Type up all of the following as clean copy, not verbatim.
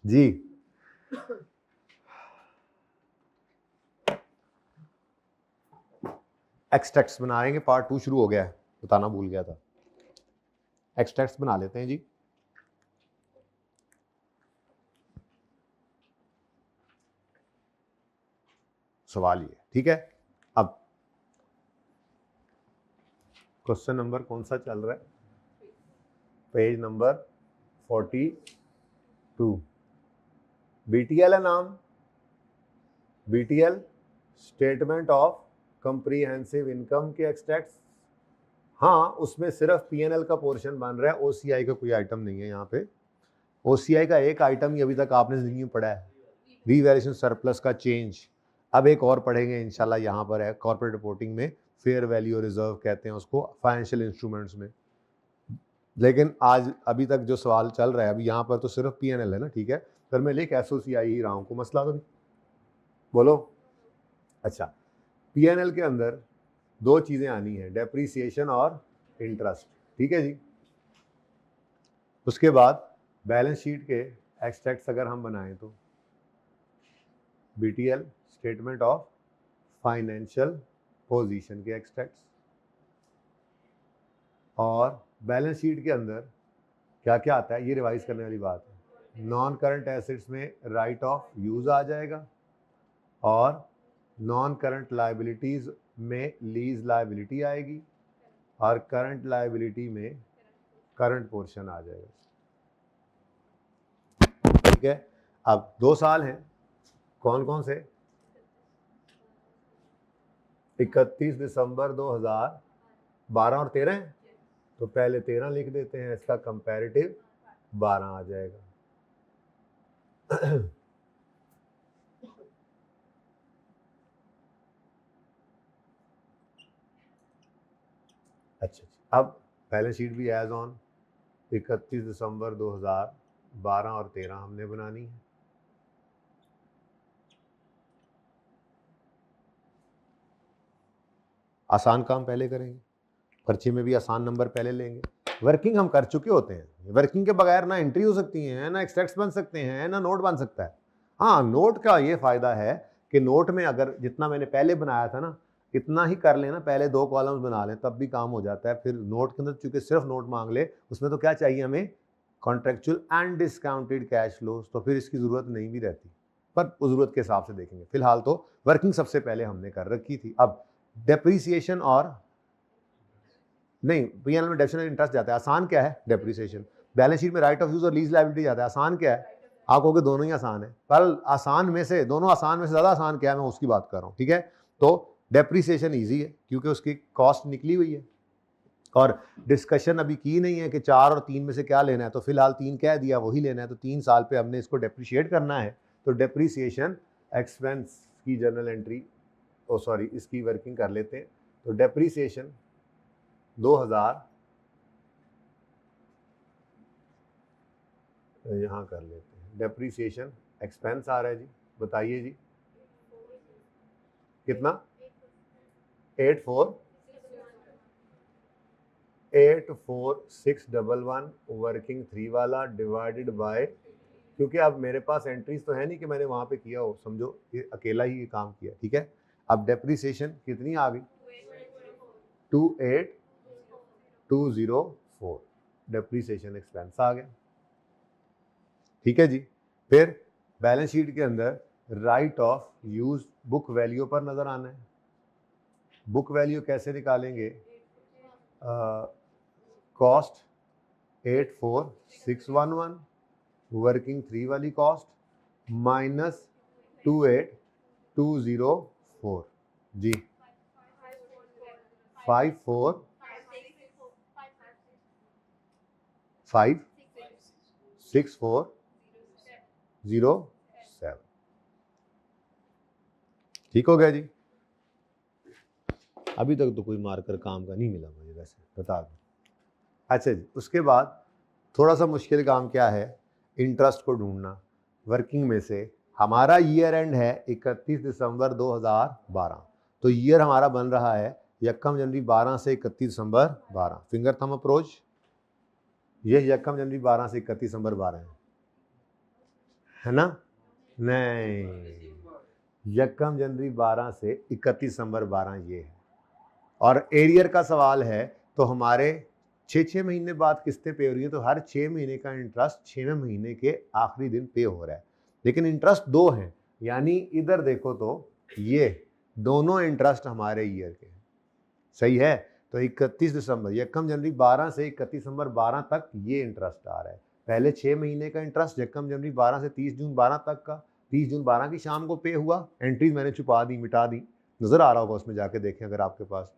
जी। Extracts बनाएंगे, part 2 शुरू हो गया है, बताना भूल गया था। एक्सट्रैक्ट्स बना लेते हैं जी। सवाल ये, ठीक है। अब क्वेश्चन नंबर कौन सा चल रहा है? Page number 42। बीटीएल है नाम, BTL statement of comprehensive income के एक्सट्रैक्ट्स। हाँ, उसमें सिर्फ पीएनएल का पोर्शन बन रहा है, ओसीआई का कोई आइटम नहीं है यहाँ पे। ओसीआई का एक आइटम ही अभी तक आपने जिंदगी में पढ़ा है, रीवैल्यूएशन सरप्लस का चेंज। अब एक और पढ़ेंगे इंशाल्लाह, यहाँ पर है कॉर्पोरेट रिपोर्टिंग में फेयर वैल्यू रिजर्व कहते हैं उसको, फाइनेंशियल इंस्ट्रूमेंट्स में। लेकिन आज अभी तक जो सवाल चल रहा है, अभी यहाँ पर तो सिर्फ पीएनएल है ना, ठीक है, फिर मैं लिख एसओसीआई ही रहा हूँ, को मसला तो नहीं, बोलो। अच्छा, पीएनएल के अंदर दो चीजें आनी है, डेप्रीसिएशन और इंटरेस्ट, ठीक है जी। उसके बाद बैलेंस शीट के एक्सट्रैक्ट्स अगर हम बनाएं तो BTL statement of financial position के एक्सट्रैक्ट्स, और बैलेंस शीट के अंदर क्या क्या आता है ये रिवाइज करने वाली बात है। नॉन करंट एसेट्स में राइट ऑफ यूज आ जाएगा, और नॉन करंट लायबिलिटीज में लीज लायबिलिटी आएगी, और करंट लायबिलिटी में करंट पोर्शन आ जाएगा, ठीक है। अब 2 साल हैं, कौन कौन से? 31 दिसंबर 2012 और 13 है, तो पहले 13 लिख देते हैं, इसका कंपैरेटिव 12 आ जाएगा। अच्छा, अब बैलेंस शीट भी एज ऑन 31 दिसंबर 2012 और 13 हमने बनानी है। आसान काम पहले करेंगे, पर्ची में भी आसान नंबर पहले लेंगे। वर्किंग हम कर चुके होते हैं, वर्किंग के बगैर ना एंट्री हो सकती है, ना एक्सट्रैक्ट्स बन सकते हैं, ना नोट बन सकता है। हाँ, नोट का ये फायदा है कि नोट में अगर जितना मैंने पहले बनाया था ना, इतना ही कर लेना, पहले 2 कॉलम्स बना लें तब भी काम हो जाता है। फिर नोट के अंदर चूंकि सिर्फ नोट मांग ले, उसमें तो क्या चाहिए हमें, contractual and discounted cash flows, तो फिर इसकी जरूरत नहीं भी रहती, पर जरूरत के हिसाब से देखेंगे। फिलहाल तो वर्किंग सबसे पहले हमने कर रखी थी। अब डेप्रीसिएशन और नहीं, पीएनएल में डेप्रिसिएशन इंटरेस्ट जाता है, आसान क्या है? डेप्रिसिएशन। बैलेंस शीट में राइट ऑफ यूज और लीज लायबिलिटी जाता है, आसान क्या है? आप कहोगे दोनों ही आसान है, पर आसान में से, दोनों आसान में से ज्यादा आसान क्या है, मैं उसकी बात कर रहा हूं, ठीक है। तो डेप्रिसिएशन इजी है क्योंकि उसकी कॉस्ट निकली हुई है, और डिस्कशन अभी की नहीं है कि 4 और 3 में से क्या लेना है, तो फिलहाल 3 कह दिया वही लेना है, तो 3 साल पे हमने इसको डेप्रिशिएट करना है। तो डेप्रिसिएशन एक्सपेंस की जर्नल एंट्री, ओ सॉरी, इसकी वर्किंग कर लेते हैं। तो डेप्रिसिएशन 2000 यहाँ कर लेते हैं, डेप्रिसिएशन एक्सपेंस आ रहा है जी, बताइए जी कितना? 84611 वर्किंग 3 वाला डिवाइडेड बाय, क्योंकि अब मेरे पास एंट्रीज तो है नहीं कि मैंने वहां पे किया हो, समझो ये अकेला ही ये काम किया, ठीक है। अब डेप्रिसिएशन कितनी आ गई? 28204 डेप्रिसिएशन एक्सपेंस आ गया, ठीक है जी। फिर बैलेंस शीट के अंदर right of use book value पर नजर आना है। बुक वैल्यू कैसे निकालेंगे? कॉस्ट 84611 वर्किंग 3 वाली कॉस्ट माइनस 28204 जी, 5464007, ठीक हो गया जी। अभी तक तो कोई मार्कर काम का नहीं मिला मुझे, वैसे बता दूं। अच्छा जी, उसके बाद थोड़ा सा मुश्किल काम क्या है, इंटरेस्ट को ढूंढना। वर्किंग में से हमारा ईयर एंड है 31 दिसंबर 2012, तो ईयर हमारा बन रहा है 1 जनवरी 12 से 31 दिसंबर 12, फिंगर थंब अप्रोच, ये 1 जनवरी 12 से 31 दिसंबर 12 है। है ना? नहीं, यकम जनवरी 12 से 31 दिसंबर 12 ये है। और एरियर का सवाल है तो हमारे 6 महीने बाद किस्तें पे हो रही है, तो हर 6 महीने का इंटरेस्ट 6वें महीने के आखिरी दिन पे हो रहा है, लेकिन इंटरेस्ट 2 हैं, यानी इधर देखो तो ये दोनों इंटरेस्ट हमारे ईयर के हैं, सही है? तो 31 दिसंबर, यकम जनवरी 12 से 31 दिसंबर 12 तक ये इंटरेस्ट आ रहा है। पहले 6 महीने का इंटरेस्ट यकम जनवरी 12 से 30 जून 12 तक का, 30 जून 12 की शाम को पे हुआ। एंट्रीज मैंने छुपा दी, मिटा दी, नजर आ रहा होगा उसमें, जाके देखें अगर आपके पास।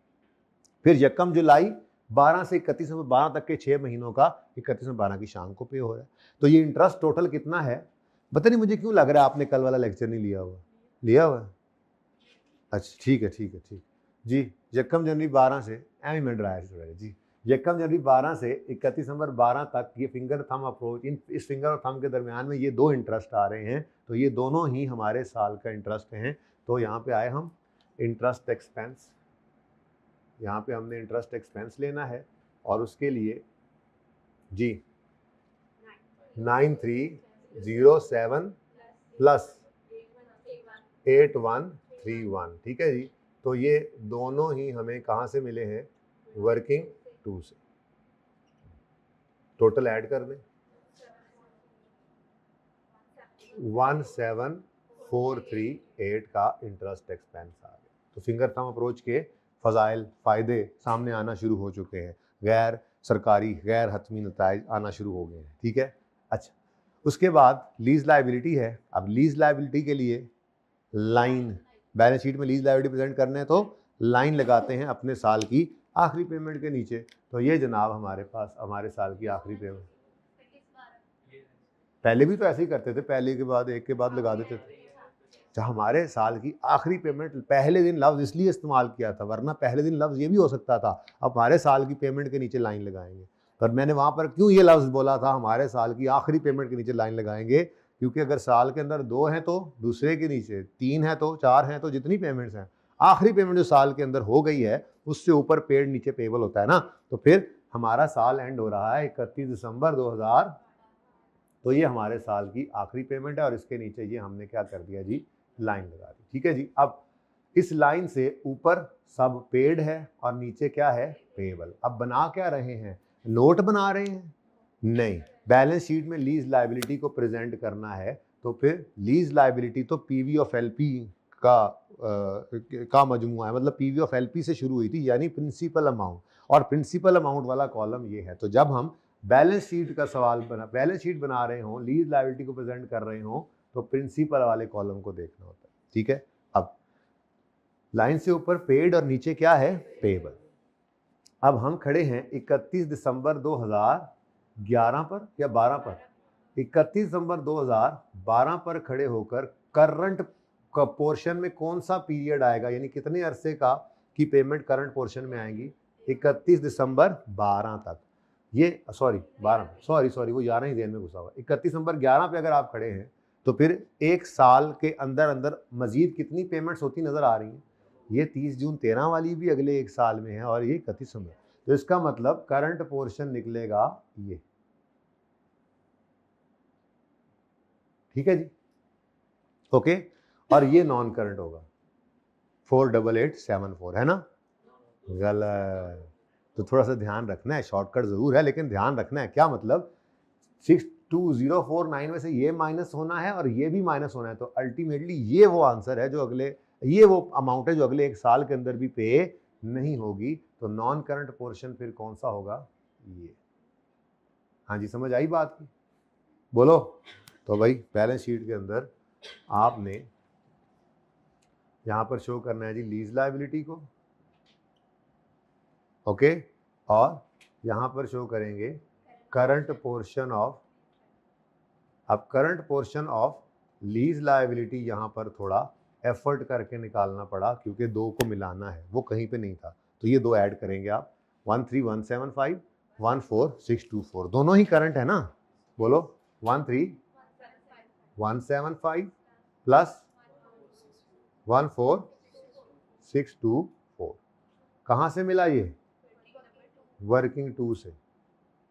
फिर यकम जुलाई 12 से 31 दिसंबर 12 तक के 6 महीनों का 31 दिसंबर 12 की शाम को पे हो रहा है। तो ये इंटरेस्ट टोटल कितना है? पता नहीं मुझे क्यों लग रहा है आपने कल वाला लेक्चर नहीं लिया हुआ। लिया हुआ? अच्छा ठीक है ठीक है ठीक जी। यकम जनवरी 12 से एम ही मिल रहा है जी। यकम जनवरी 12 से 31 दिसंबर 12 तक ये फिंगर थंब अप्रोच, इस फिंगर और थंब के दरमियान में ये दो इंटरेस्ट आ रहे हैं, तो ये दोनों ही हमारे साल का इंटरेस्ट हैं। तो यहाँ पे आए हम इंटरेस्ट एक्सपेंस, यहाँ पे हमने इंटरेस्ट एक्सपेंस लेना है और उसके लिए जी 9307 प्लस 8131, ठीक है जी। तो ये दोनों ही हमें कहाँ से मिले हैं? वर्किंग 2 से। टोटल ऐड कर दें, 17438 का इंटरेस्ट एक्सपेंस आ गया। तो फिंगर थंब अप्रोच के फ़ज़ाइल, फ़ायदे सामने आना शुरू हो चुके हैं, गैर सरकारी गैर हतमी नताइज आना शुरू हो गए हैं, ठीक है। अच्छा, उसके बाद लीज लाइबिलिटी है। अब लीज लाइबिलिटी के लिए लाइन, बैलेंस शीट में लीज लाइबिलिटी प्रेजेंट करने हैं तो लाइन लगाते हैं अपने साल की आखिरी पेमेंट के नीचे। तो ये जनाब हमारे पास हमारे साल की आखिरी पेमेंट, पहले भी तो ऐसे ही करते थे, पहले के बाद एक के बाद लगा देते थे। जहाँ हमारे साल की आखिरी पेमेंट, पहले दिन लफ्ज़ इसलिए इस्तेमाल किया था, वरना पहले दिन लफ्ज़ ये भी हो सकता था अब हमारे साल की पेमेंट के नीचे लाइन लगाएंगे। पर मैंने वहाँ पर क्यों ये लफ्ज़ बोला था हमारे साल की आखिरी पेमेंट के नीचे लाइन लगाएंगे? क्योंकि अगर साल के अंदर 2 हैं तो दूसरे के नीचे, 3 हैं तो 4 हैं तो जितनी पेमेंट्स हैं, आखिरी पेमेंट जो साल के अंदर हो गई है उससे ऊपर पेड नीचे पेबल होता है ना। तो फिर हमारा साल एंड हो रहा है 31 दिसंबर 2000, तो ये हमारे साल की आखिरी पेमेंट है और इसके नीचे ये हमने क्या कर दिया जी? लाइन लगा दी, ठीक है जी। अब इस लाइन से ऊपर सब पेड है और नीचे क्या है? पेबल। अब बना क्या रहे हैं? नोट बना रहे हैं? नहीं, बैलेंस शीट में लीज लायबिलिटी को प्रेजेंट करना है, तो फिर लीज लायबिलिटी तो पीवी ऑफ एलपी का मजमूआ है, मतलब पीवी ऑफ एलपी से शुरू हुई थी, यानी प्रिंसिपल अमाउंट, और प्रिंसिपल अमाउंट वाला कॉलम ये है। तो जब हम बैलेंस शीट का सवाल बैलेंस शीट बना रहे हों, लीज लायबिलिटी को प्रेजेंट कर रहे हों, तो प्रिंसिपल वाले कॉलम को देखना होता है, ठीक है। अब लाइन से ऊपर पेड और नीचे क्या है? पेबल। अब हम खड़े हैं 31 दिसंबर 2011 पर या 12 पर? 31 दिसंबर 2012 पर खड़े होकर करंट का पोर्शन में कौन सा पीरियड आएगा, यानी कितने अरसे का की पेमेंट करंट पोर्शन में आएगी? 31 दिसंबर 12 तक। ये सॉरी 12, सॉरी वो 11 ही देर में घुसा हुआ। 31 दिसंबर 11 पे अगर आप खड़े हैं तो फिर एक साल के अंदर अंदर मजीद कितनी पेमेंट्स होती नजर आ रही हैं? ये 30 जून 13 वाली भी अगले एक साल में है और ये 31 दिसंबर। तो इसका मतलब करंट पोर्शन निकलेगा ये, ठीक है जी, ओके। और ये नॉन करंट होगा 48874, है ना? गलत। तो थोड़ा सा ध्यान रखना है, शॉर्टकट जरूर है लेकिन ध्यान रखना है। क्या मतलब? 62049 में से ये माइनस होना है और ये भी माइनस होना है, तो अल्टीमेटली ये वो आंसर है जो अगले, ये वो अमाउंट है जो अगले एक साल के अंदर भी पे नहीं होगी। तो नॉन करंट पोर्शन फिर कौन सा होगा? ये। हाँ जी, समझ आई बात की? बोलो। तो भाई बैलेंस शीट के अंदर आपने यहां पर शो करना है जी लीज लायबिलिटी को, ओके, और यहां पर शो करेंगे करंट पोर्शन ऑफ। अब current portion of lease liability यहां पर थोड़ा एफर्ट करके निकालना पड़ा क्योंकि दो को मिलाना है, वो कहीं पे नहीं था, तो ये दो ऐड करेंगे आप। 13175 14624 दोनों ही करंट है ना? बोलो। 13175 प्लस 14624 कहाँ से मिला ये? वर्किंग 2 से।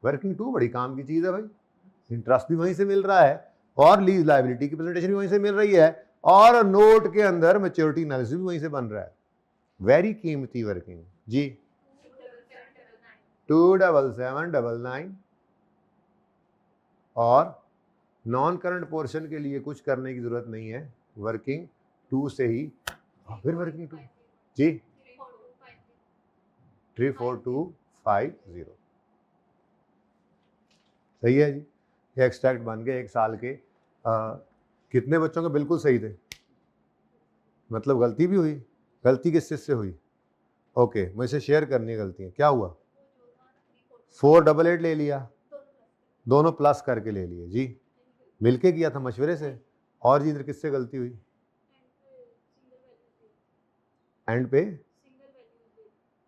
वर्किंग 2 बड़ी काम की चीज़ है भाई, इंटरेस्ट भी वहीं से मिल रहा है। और लीज लायबिलिटी की प्रेजेंटेशन भी वहीं से मिल रही है, और नोट के अंदर मैच्योरिटी एनालिसिस भी वहीं से बन रहा है। वेरी कीमती वर्किंग जी। 27799 और नॉन करंट पोर्शन के लिए कुछ करने की जरूरत नहीं है, वर्किंग 2 से ही, फिर वर्किंग 2 जी 34250 सही है जी। ये एक्सट्रैक्ट बन गए 1 साल के। कितने बच्चों के बिल्कुल सही थे, मतलब गलती भी हुई? गलती किस चीज से हुई? ओके, मुझे शेयर करनी है गलतियाँ। क्या हुआ? 488 ले लिया, दोनों प्लस करके ले लिए जी, मिलके किया था मशवरे से। और जी इधर किससे गलती हुई? एंड पे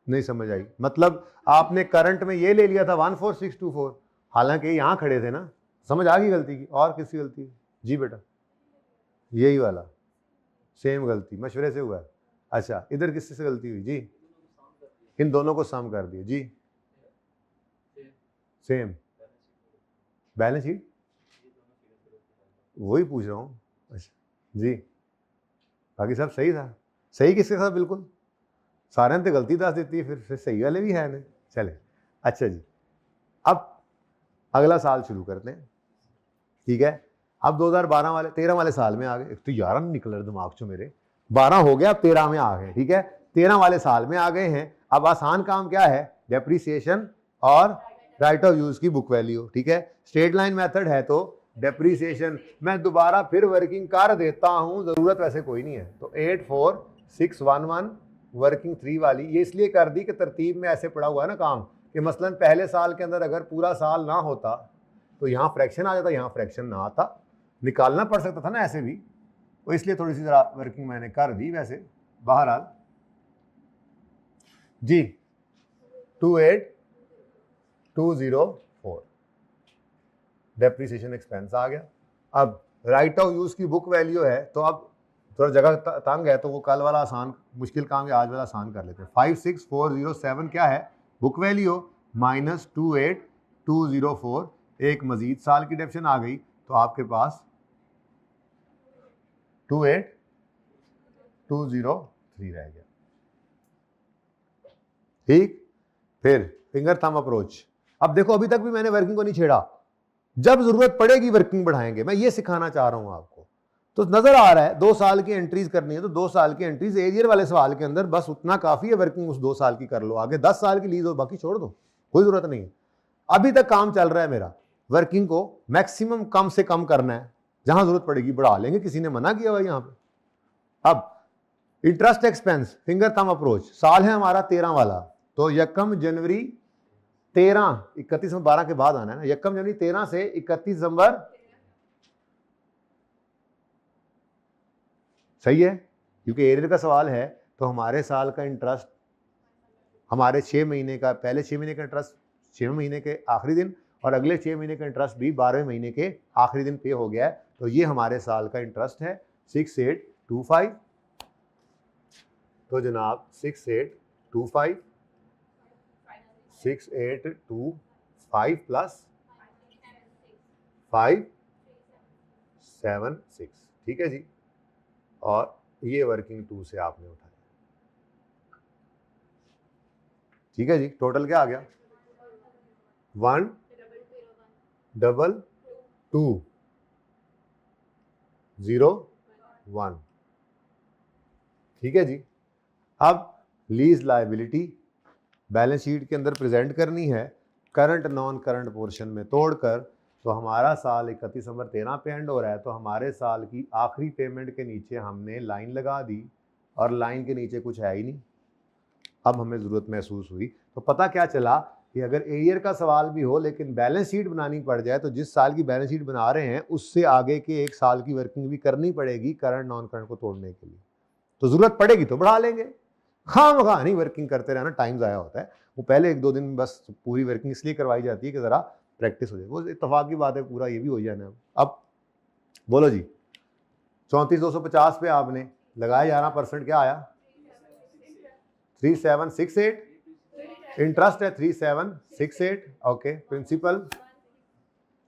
नहीं समझ आई, मतलब आपने करंट में ये ले लिया था 14624, हालांकि यहाँ खड़े थे ना। समझ आ गई गलती की? और किसकी गलती? जी बेटा यही वाला, सेम गलती मशवरे से हुआ है। अच्छा, इधर किससे से गलती हुई जी? इन दोनों को सम कर दिया जी, सेम बैलेंस शीट, वही पूछ रहा हूँ। अच्छा जी, बाकी सब सही था। सही किसके साथ? बिल्कुल सारे ने तो गलती दस देती है, फिर सही वाले भी है ना। चले अच्छा जी, अब अगला साल शुरू करते हैं, ठीक है। अब 2012 वाले 13 वाले साल में आ गए। एक तो 11 निकल रहे दिमाग चो मेरे, 12 हो गया, अब 13 में आ गए, ठीक है। 13 वाले साल में आ गए हैं। अब आसान काम क्या है? डेप्रीसिएशन और राइट ऑफ यूज की बुक वैल्यू, ठीक है। स्ट्रेट लाइन मेथड है तो डेप्रीसिएशन मैं दोबारा फिर वर्किंग कर देता हूं, जरूरत वैसे कोई नहीं है। तो 84611 वर्किंग 3 वाली ये इसलिए कर दी कि तरतीब में ऐसे पड़ा हुआ है ना काम, कि मसलन पहले साल के अंदर अगर पूरा साल ना होता तो यहाँ फ्रैक्शन आ जाता, यहाँ फ्रैक्शन ना आता, निकालना पड़ सकता था ना ऐसे भी, तो इसलिए थोड़ी सी जरा वर्किंग मैंने कर दी। वैसे बहरहाल जी 28204 डेप्रीसिएशन एक्सपेंस आ गया। अब राइट ऑफ यूज की बुक वैल्यू है, तो अब थोड़ा जगह तंग है, तो वो कल वाला आसान, मुश्किल काम आज वाला आसान कर लेते हैं। 56407 क्या है? बुक वैल्यू माइनस 28204, एक मजीद साल की डेप्शन आ गई, तो आपके पास 28203 रह गया, ठीक। फिर फिंगर थंब अप्रोच। अब देखो अभी तक भी मैंने वर्किंग को नहीं छेड़ा, जब जरूरत पड़ेगी वर्किंग बढ़ाएंगे, मैं ये सिखाना चाह रहा हूं आपको। तो नजर आ रहा है 2 साल की एंट्रीज करनी है, तो 2 साल की एंट्रीज एरियर वाले सवाल के अंदर बस उतना काफी है, वर्किंग उस 2 साल की कर लो, आगे 10 साल की लीज हो बाकी छोड़ दो, कोई जरूरत नहीं है। अभी तक काम चल रहा है मेरा, वर्किंग को मैक्सिमम कम से कम करना है, जहां जरूरत पड़ेगी बढ़ा लेंगे, किसी ने मना किया हुआ यहां पे। अब interest expense finger thumb approach, साल है हमारा 13 वाला, तो 1 जनवरी 13, 31 में 12 के बाद आना है ना, 1 जनवरी 13 से 31 दिसंबर, सही है, क्योंकि एरियर का सवाल है। तो हमारे साल का इंटरेस्ट, हमारे 6 महीने का, पहले 6 महीने का इंटरेस्ट 6 महीने के आखिरी दिन, और अगले 6 महीने का इंटरेस्ट भी 12वें महीने के आखिरी दिन पे हो गया है। तो ये हमारे साल का इंटरेस्ट है 6825। तो जनाब 6825 6825 प्लस 576, ठीक है जी। और ये वर्किंग 2 से आपने उठाया, ठीक है जी। टोटल क्या आ गया? 12201, ठीक है जी। अब लीज लायबिलिटी बैलेंस शीट के अंदर प्रेजेंट करनी है, करंट नॉन करंट पोर्शन में तोड़कर। तो हमारा साल 31 दिसंबर 13 पे एंड हो रहा है, तो हमारे साल की आखिरी पेमेंट के नीचे हमने लाइन लगा दी, और लाइन के नीचे कुछ है ही नहीं। अब हमें ज़रूरत महसूस हुई, तो पता क्या चला कि अगर एरियर का सवाल भी हो लेकिन बैलेंस शीट बनानी पड़ जाए, तो जिस साल की बैलेंस शीट बना रहे हैं उससे आगे के 1 साल की वर्किंग भी करनी पड़ेगी करंट नॉन करंट को तोड़ने के लिए। तो ज़रूरत पड़ेगी तो बढ़ा लेंगे, खामखा नहीं वर्किंग करते रहना, टाइम ज़ाया होता है। वो पहले 1-2 दिन बस पूरी वर्किंग इसलिए करवाई जाती है कि ज़रा प्रैक्टिस हो जाए, वो इत्तेफाक की बात है, पूरा ये भी हो जाना। अब बोलो जी 34,250 पे आपने लगाया 11%, क्या आया? 3768, इंटरेस्ट है 3768, ओके। प्रिंसिपल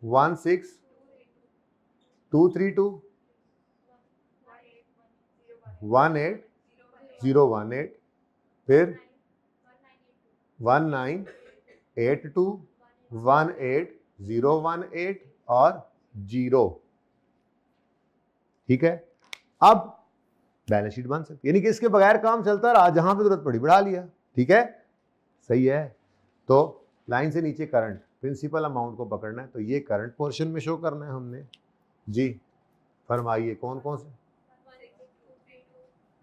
16 232 18018, फिर 1982 18018 और 0। ठीक है, अब बैलेंस शीट बन सकती है, यानी कि इसके बगैर काम चलता रहा, जहां पे जरूरत पड़ी बढ़ा लिया। ठीक है, सही है। तो लाइन से नीचे करंट प्रिंसिपल अमाउंट को पकड़ना है, तो ये करंट पोर्शन में शो करना है हमने जी। फरमाइए कौन कौन से?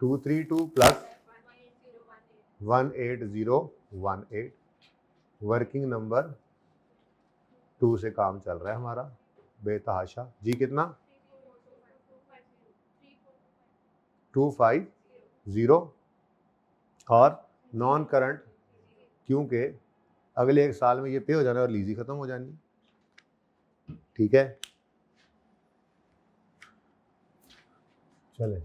232 प्लस 18018, वर्किंग नंबर 2 से काम चल रहा है हमारा बेतहाशा जी। कितना? 250 और नॉन करंट, क्योंकि अगले 1 साल में ये पे हो जाना और लीज खत्म हो जानी। ठीक है, चले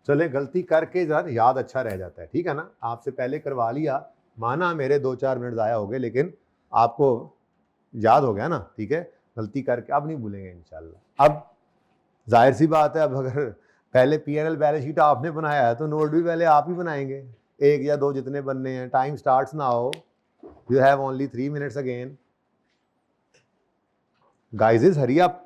चले, गलती करके याद अच्छा रह जाता है। ठीक है ना, आपसे पहले करवा लिया, माना मेरे 2-4 मिनट ज़ाया हो गए, लेकिन आपको याद हो गया ना। ठीक है, गलती करके अब नहीं भूलेंगे इंशाल्लाह। अब जाहिर सी बात है, अब अगर पहले पीएनएल बैलेंस शीट आपने बनाया है तो नोट भी पहले आप ही बनाएंगे, 1 या 2 जितने बनने हैं। Time starts now, you have only 3 minutes again. Guys hurry up.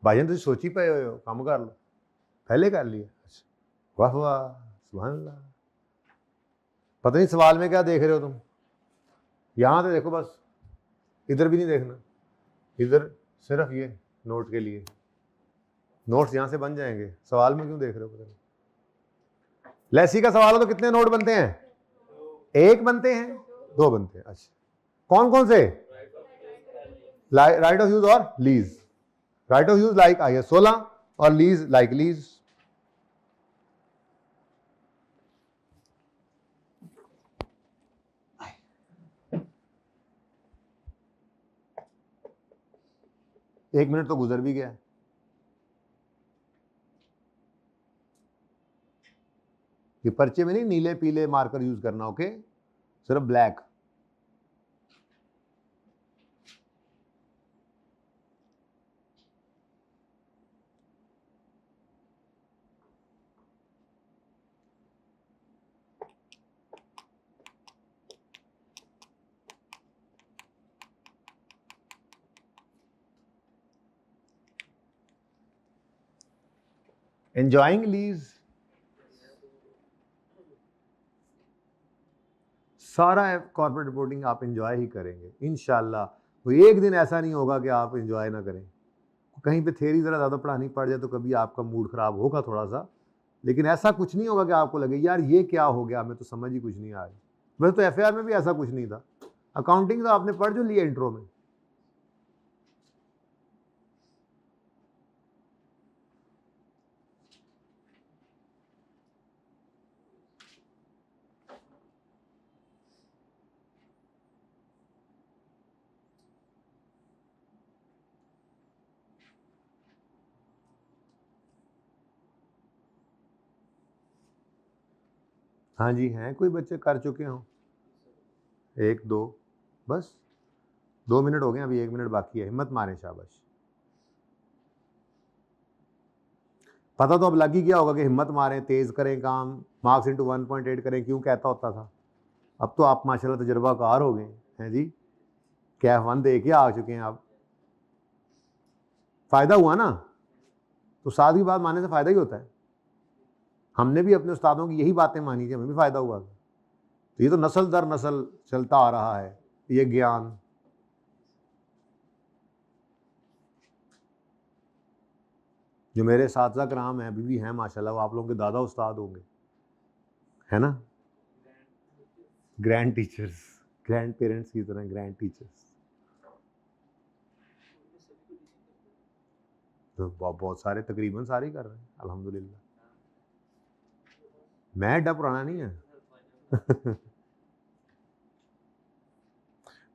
भाईजान तुम सोची पे हो, काम कर लो, पहले कर लिया। वाह वाह, सुभान अल्लाह। पता नहीं सवाल में क्या देख रहे हो तुम, यहां से देखो बस, इधर भी नहीं देखना, इधर सिर्फ ये नोट के लिए। नोट्स यहां से बन जाएंगे, सवाल में क्यों देख रहे हो? पता नहीं। लेसी का सवाल हो तो कितने नोट बनते हैं? 1 बनते हैं, 2 बनते हैं। अच्छा, कौन कौन से? राइट ऑफ यूज और lease. Right of use like I 16 और लीज लाइक लीज। एक मिनट तो गुजर भी गया। ये पर्चे में नहीं नीले पीले मार्कर यूज करना, ओके, सिर्फ ब्लैक। एंजॉइंग लीज, सारा कॉर्पोरेट रिपोर्टिंग आप एंजॉय ही करेंगे इंशाल्लाह। कोई एक दिन ऐसा नहीं होगा कि आप एंजॉय ना करें। कहीं पे थ्योरी ज़रा ज़्यादा पढ़ानी पड़ जाए तो कभी आपका मूड ख़राब होगा थोड़ा सा, लेकिन ऐसा कुछ नहीं होगा कि आपको लगे यार ये क्या हो गया, हमें तो समझ ही कुछ नहीं आ रही। वैसे तो एफएआर में भी ऐसा कुछ नहीं था। अकाउंटिंग तो आपने पढ़ जो लिया इंट्रो में। हाँ जी, हैं कोई बच्चे कर चुके हों? 1-2, बस 2 मिनट हो गए, अभी 1 मिनट बाकी है, हिम्मत मारें, शाबाश। पता तो अब लग ही गया होगा कि हिम्मत मारें, तेज करें काम, मार्क्स इंटू 1.8 करें, क्यों कहता होता था। अब तो आप माशाल्लाह तजुर्बाकार हो गए हैं जी, कैफ 1 दे के आ चुके हैं आप। फायदा हुआ ना, तो सादी बात मानने से फायदा ही होता है। हमने भी अपने उस्तादों की यही बातें मानी थी, हमें भी फायदा हुआ। तो ये तो नस्ल दर नस्ल चलता आ रहा है ये ज्ञान। जो मेरे साथी कराम हैं अभी भी हैं माशाल्लाह, वो आप लोगों के दादा उस्ताद होंगे, है ना, ग्रैंड टीचर्स, ग्रैंड पेरेंट्स की तरह ग्रैंड टीचर्स। तो बहुत सारे, तकरीबन सारे कर रहे हैं अल्हम्दुलिल्लाह। मैं एड्डा पुराना नहीं है।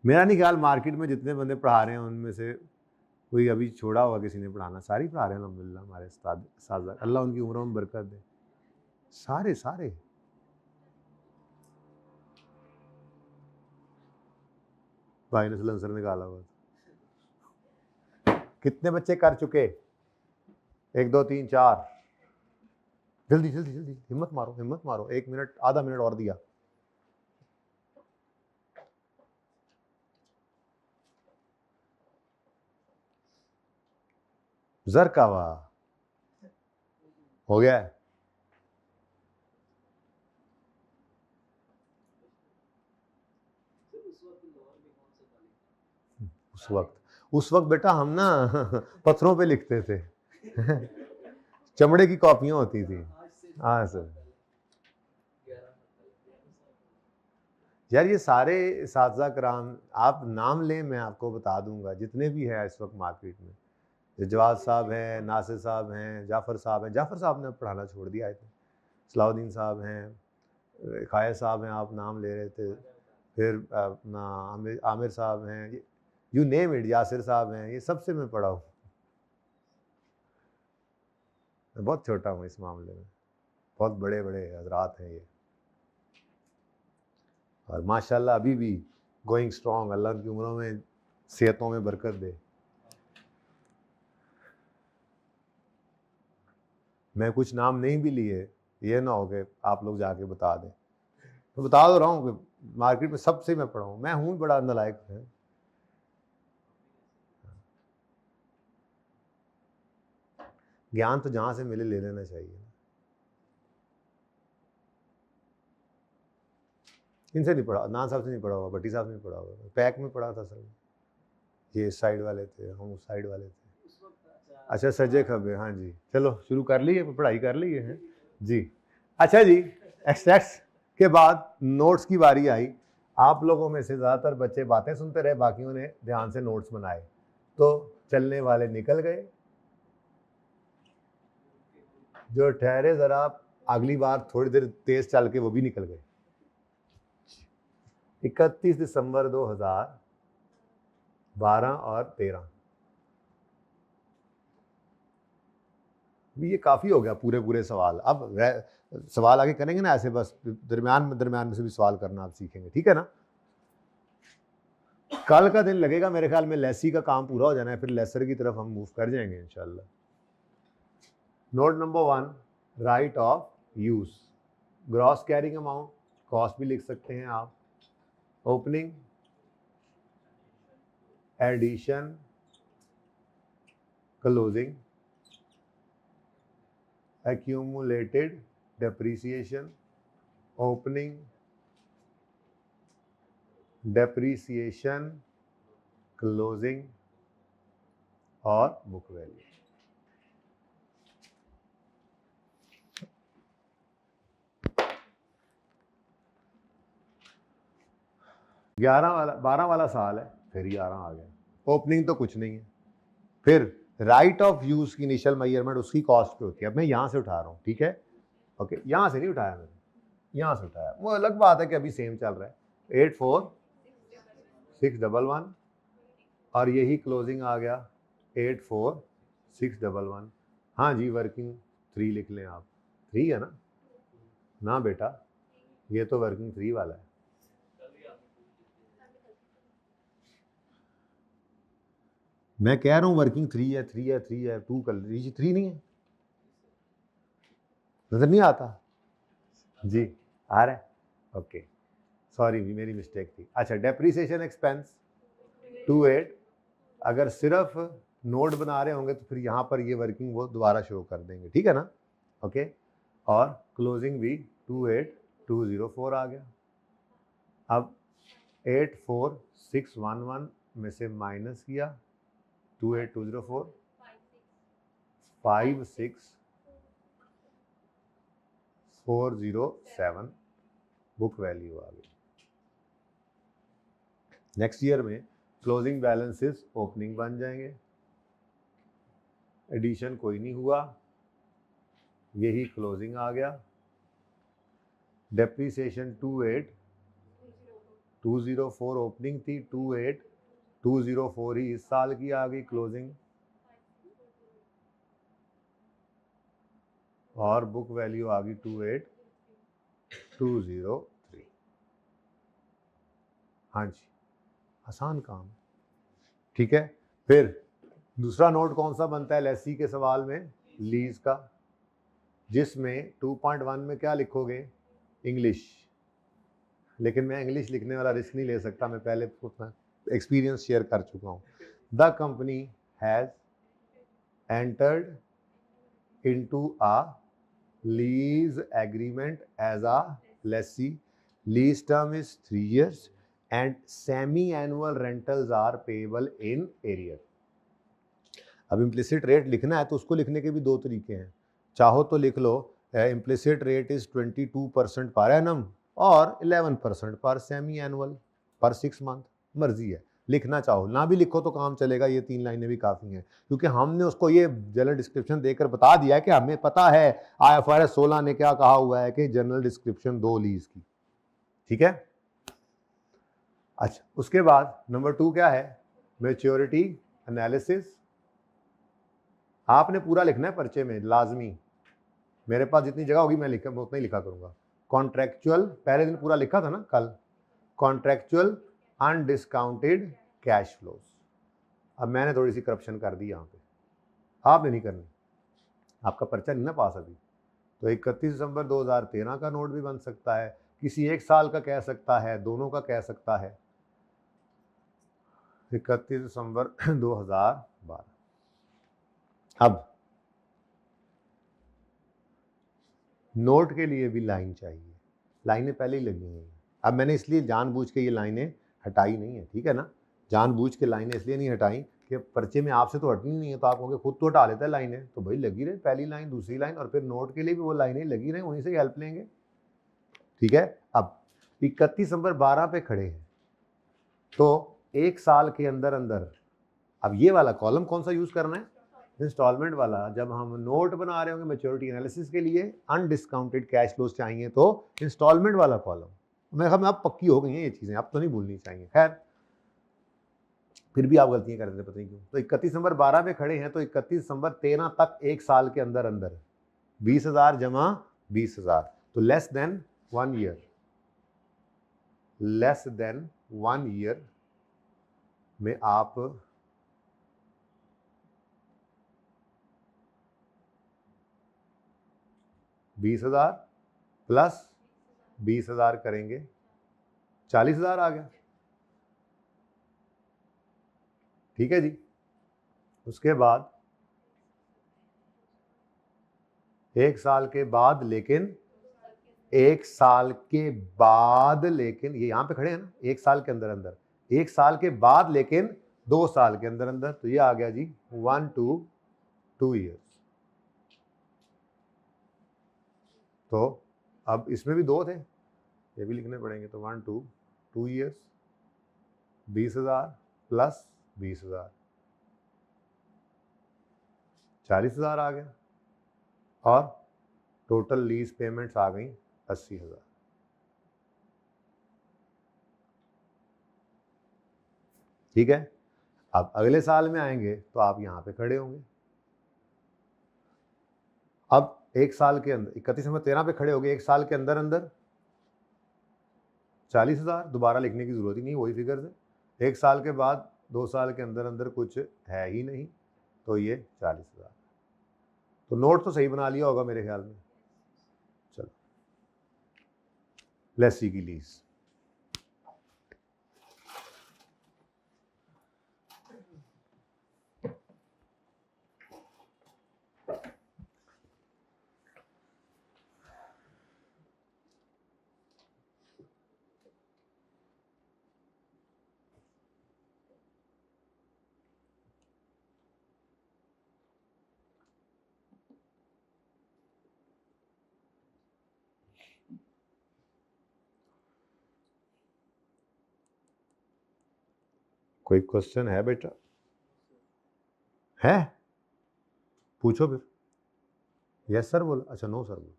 मेरा नहीं ख्याल मार्केट में जितने बंदे पढ़ा रहे हैं उनमें से कोई अभी छोड़ा होगा किसी ने पढ़ाना, सारे ही पढ़ा रहे हैं अल्हम्दुलिल्लाह। हमारे उस्ताद साजा, अल्लाह उनकी उम्रों में बरकत दे, सारे सारे। भाई ने सलेंसर निकाला हुआ। कितने बच्चे कर चुके? 1 2 3 4। जल्दी जल्दी जल्दी, हिम्मत मारो हिम्मत मारो, 1 मिनट, आधा मिनट और दिया। जरकावा हो गया है। उस वक्त बेटा हम ना पत्थरों पे लिखते थे। चमड़े की कॉपियां होती थी। हाँ सर। यार ये सारे साथी कराम, आप नाम लें मैं आपको बता दूंगा, जितने भी हैं इस वक्त मार्केट में। जवाद साहब हैं, नासिर साहब हैं, जाफ़र साहब हैं। जाफ़र साहब ने पढ़ाना छोड़ दिया है। सलाउद्दीन साहब हैं, खाया साहब हैं, आप नाम ले रहे थे। फिर अपना आमिर साहब हैं, यू नेम इट, यासिर साहब हैं, ये सबसे मैं पढ़ा हूँ। मैं बहुत छोटा हूँ इस मामले में, बहुत बड़े बड़े हजरात हैं ये, और माशाल्लाह अभी भी गोइंग स्ट्रॉन्ग। अल्लाह की उम्रों में सेहतों में बरकत दे। मैं कुछ नाम नहीं भी लिए, ये ना हो कि आप लोग जाके बता दें। तो बता तो रहा हूँ कि मार्केट में सबसे मैं पढ़ा हूँ, मैं हूँ बड़ा नालायक है। ज्ञान तो जहाँ से मिले ले लेना चाहिए। इनसे नहीं पढ़ा, नान साहब से नहीं पढ़ा हुआ, भट्टी साहब से नहीं पढ़ा हुआ, पैक में पढ़ा था सर। ये इस साइड वाले थे, हम उस साइड वाले थे। अच्छा सजे खबे, हाँ जी। चलो शुरू कर लिए, पढ़ाई कर ली है जी। अच्छा जी, एक्सट्रैक्ट्स के बाद नोट्स की बारी आई। आप लोगों में से ज़्यादातर बच्चे बातें सुनते रहे, बाकियों ने ध्यान से नोट्स बनाए। तो चलने वाले निकल गए, जो ठहरे ज़रा अगली बार थोड़ी देर तेज़ चल के वो भी निकल गए। 31 दिसंबर 2012 और 13, ये काफ़ी हो गया पूरे सवाल। अब सवाल आगे करेंगे ना ऐसे, बस दरमियान में से भी सवाल करना आप सीखेंगे, ठीक है ना। कल का दिन लगेगा मेरे ख्याल में, लेसी का काम पूरा हो जाना है, फिर लेसर की तरफ हम मूव कर जाएंगे इंशाल्लाह। Note number 1, right of use. Gross carrying amount, cost भी लिख सकते हैं आप। Opening, addition, closing, accumulated depreciation, opening, depreciation, closing और बुक वैल्यू। 12 वाला साल है, फिर 11 आ गया। ओपनिंग तो कुछ नहीं है। फिर राइट ऑफ यूज की इनिशियल मेजरमेंट उसकी कॉस्ट पे होती है। अब मैं यहां से उठा रहा हूं, ठीक है, ओके, यहां से नहीं उठाया मैंने, यहां से उठाया। वो अलग बात है कि अभी सेम चल रहा है, 84611, और यही क्लोजिंग आ गया 84611। हाँ जी, वर्किंग 3 लिख लें आप। 3 है ना बेटा, ये तो वर्किंग 3 वाला है। मैं कह रहा हूँ वर्किंग 3 है, 3 है, 3 है, 2 कर लीजिए। 3 नहीं है, नजर नहीं आता जी, आ रहा है, ओके, सॉरी मेरी मिस्टेक थी। अच्छा, डेप्रीसिएशन एक्सपेंस 28। अगर सिर्फ नोट बना रहे होंगे तो फिर यहाँ पर ये वर्किंग वो दोबारा शो कर देंगे, ठीक है ना, ओके। और क्लोजिंग भी 28204 आ गया। अब 84611 में से माइनस किया 28204, 56407 बुक वैल्यू आ गई। नेक्स्ट ईयर में क्लोजिंग बैलेंसेस ओपनिंग बन जाएंगे। एडिशन कोई नहीं हुआ, यही क्लोजिंग आ गया। डेप्रीसिएशन 204 ओपनिंग थी, 204 ही इस साल की आ गई क्लोजिंग, और बुक वैल्यू आ गई 28203। हाँ जी, आसान काम, ठीक है। फिर दूसरा नोट कौन सा बनता है लेसी के सवाल में? लीज का, जिसमें 2.1 में क्या लिखोगे? इंग्लिश। लेकिन मैं इंग्लिश लिखने वाला रिस्क नहीं ले सकता, मैं पहले उतना एक्सपीरियंस शेयर कर चुका हूँ। The company has entered into a lease agreement as a lessee, lease term is 3 years and semi annual rentals are payable in arrear. अब इम्प्लिसिट रेट लिखना है तो उसको लिखने के भी दो तरीके हैं। चाहो तो लिख लो implicit rate is 22% per annum और 11% पर सेमी एनुअल पर 6 month, मर्जी है, लिखना चाहो ना भी लिखो तो काम चलेगा, ये 3 लाइनें भी काफ़ी हैं, क्योंकि हमने उसको ये जनरल डिस्क्रिप्शन देकर बता दिया है कि हमें पता है IFRS 16 ने क्या कहा हुआ है कि जनरल डिस्क्रिप्शन 2 लीज की, ठीक है। अच्छा, उसके बाद नंबर 2 क्या है? Maturity analysis. आपने पूरा लिखना है पर्चे में, लाजमी। मेरे पास जितनी जगह होगी मैं उतना ही लिखा करूंगा। कॉन्ट्रेक्चुअल, पहले दिन पूरा लिखा था ना कल, कॉन्ट्रेक्चुअल अनडिस्काउंटेड कैश फ्लोज। अब मैंने थोड़ी सी करप्शन कर दी यहाँ पे, आपने नहीं करनी, आपका पर्चा नहीं ना पास अभी। तो 31 दिसंबर 2013 का नोट भी बन सकता है, किसी एक साल का कह सकता है, दोनों का कह सकता है। 31 दिसंबर 2012। अब नोट के लिए भी लाइन चाहिए, लाइनें पहले ही लगी हुई हैं। अब मैंने इसलिए जानबूझ के ये लाइनें हटाई नहीं है, ठीक है ना, जानबूझ के लाइनें इसलिए नहीं हटाई कि पर्चे में आपसे तो हटनी नहीं है, तो आप कहोगे खुद तो हटा लेता है लाइनें, तो भाई लगी रहे, पहली लाइन दूसरी लाइन, और फिर नोट के लिए भी वो लाइनें लगी रहे, उन्हीं से हेल्प लेंगे, ठीक है। अब 31 दिसंबर 12 पे खड़े हैं, तो एक साल के अंदर अंदर, अब ये वाला कॉलम कौन सा यूज करना है? इंस्टॉलमेंट वाला। जब हम नोट बना रहे होंगे मैच्योरिटी एनालिसिस के लिए, अनडिस्काउंटेड कैश फ्लोज चाहिए, तो इंस्टॉलमेंट वाला कॉलम। मैं अब पक्की हो गई हैं ये चीजें, अब तो नहीं भूलनी चाहिए। खैर, फिर भी आप गलतियां कर देते पता नहीं क्यों। तो 31 दिसंबर 12 में खड़े हैं, तो 31 दिसंबर 13 तक एक साल के अंदर अंदर 20,000 जमा 20,000, तो less than 1 year, less than 1 year में आप 20,000 प्लस 20,000 करेंगे, 40,000 आ गया, ठीक है जी। उसके बाद एक साल के बाद, लेकिन एक साल के बाद, लेकिन ये यहां पे खड़े हैं ना, एक साल के अंदर अंदर, एक साल के बाद लेकिन 2 साल के अंदर अंदर, तो ये आ गया जी 1 to 2 years। तो अब इसमें भी 2 थे, ये भी लिखने पड़ेंगे, तो 1 to 2 years, 20,000 प्लस 20,000, 40,000 आ गया, और टोटल लीज पेमेंट्स आ गई 80,000। ठीक है। अब अगले साल में आएंगे तो आप यहां पे खड़े होंगे। अब एक साल के अंदर 31 दिसंबर 13 पे खड़े हो गए, एक साल के अंदर अंदर 40,000, दोबारा लिखने की जरूरत ही नहीं, वही फिगर से। एक साल के बाद 2 साल के अंदर अंदर कुछ है ही नहीं, तो ये 40,000। तो नोट तो सही बना लिया होगा मेरे ख्याल में। चलो, लेसी की लीज। कोई क्वेश्चन है बेटा? है? पूछो फिर। यस सर बोलो, अच्छा नो सर बोलो।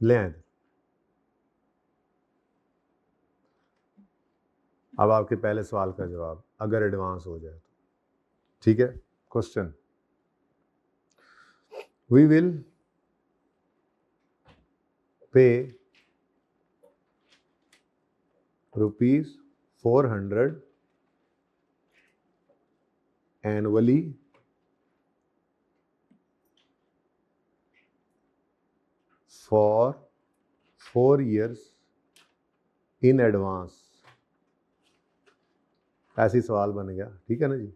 ले आए। अब आपके पहले सवाल का जवाब, अगर एडवांस हो जाए तो, ठीक है। Question, we will pay ₹400 annually for 4 years in advance। ऐसी सवाल बन गया, ठीक है ना जी।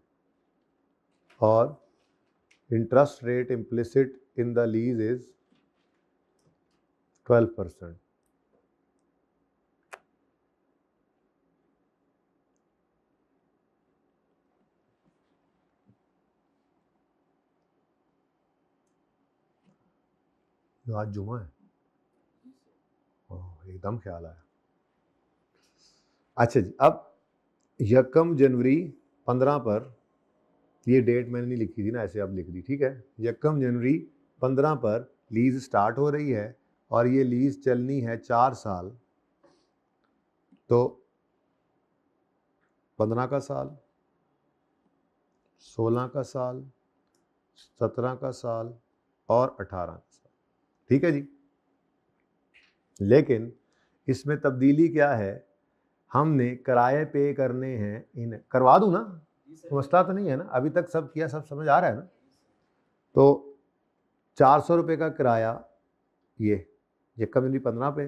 और interest rate implicit in the lease is 12%। आज जुमा है, एकदम ख्याल आया। अच्छा जी, अब 1 जनवरी 15 पर, ये डेट मैंने नहीं लिखी थी ना, ऐसे अब लिख दी, ठीक है। 1 जनवरी 15 पर लीज स्टार्ट हो रही है और ये लीज चलनी है 4 साल। तो 15 का साल, 16 का साल, 17 का साल और 18 का साल, ठीक है जी। लेकिन इसमें तब्दीली क्या है, हमने किराए पे करने हैं, इन्हें करवा दूं ना, मसला तो नहीं है ना, अभी तक सब किया, सब समझ आ रहा है ना। तो 400 रुपये का किराया ये 1 जनवरी 15 पे,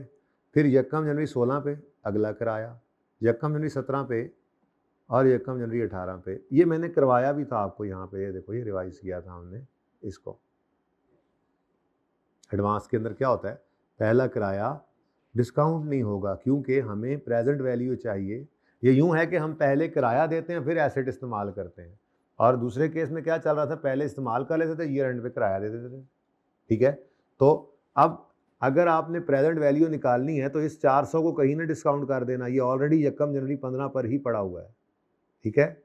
फिर 1 जनवरी 16 पे अगला किराया, 1 जनवरी 17 पे और 1 जनवरी 18 पे। ये मैंने करवाया भी था आपको यहाँ पे, ये देखो, ये रिवाइज किया था हमने इसको। एडवांस के अंदर क्या होता है, पहला किराया डिस्काउंट नहीं होगा क्योंकि हमें प्रेजेंट वैल्यू चाहिए। ये यूं है कि हम पहले किराया देते हैं फिर एसेट इस्तेमाल करते हैं, और दूसरे केस में क्या चल रहा था, पहले इस्तेमाल कर लेते थे, ईयर एंड पे किराया दे देते थे, ठीक है। तो अब अगर आपने प्रेजेंट वैल्यू निकालनी है तो इस 400 को कहीं ना डिस्काउंट कर देना, ये ऑलरेडी 1 जनवरी 15 पर ही पड़ा हुआ है, ठीक है।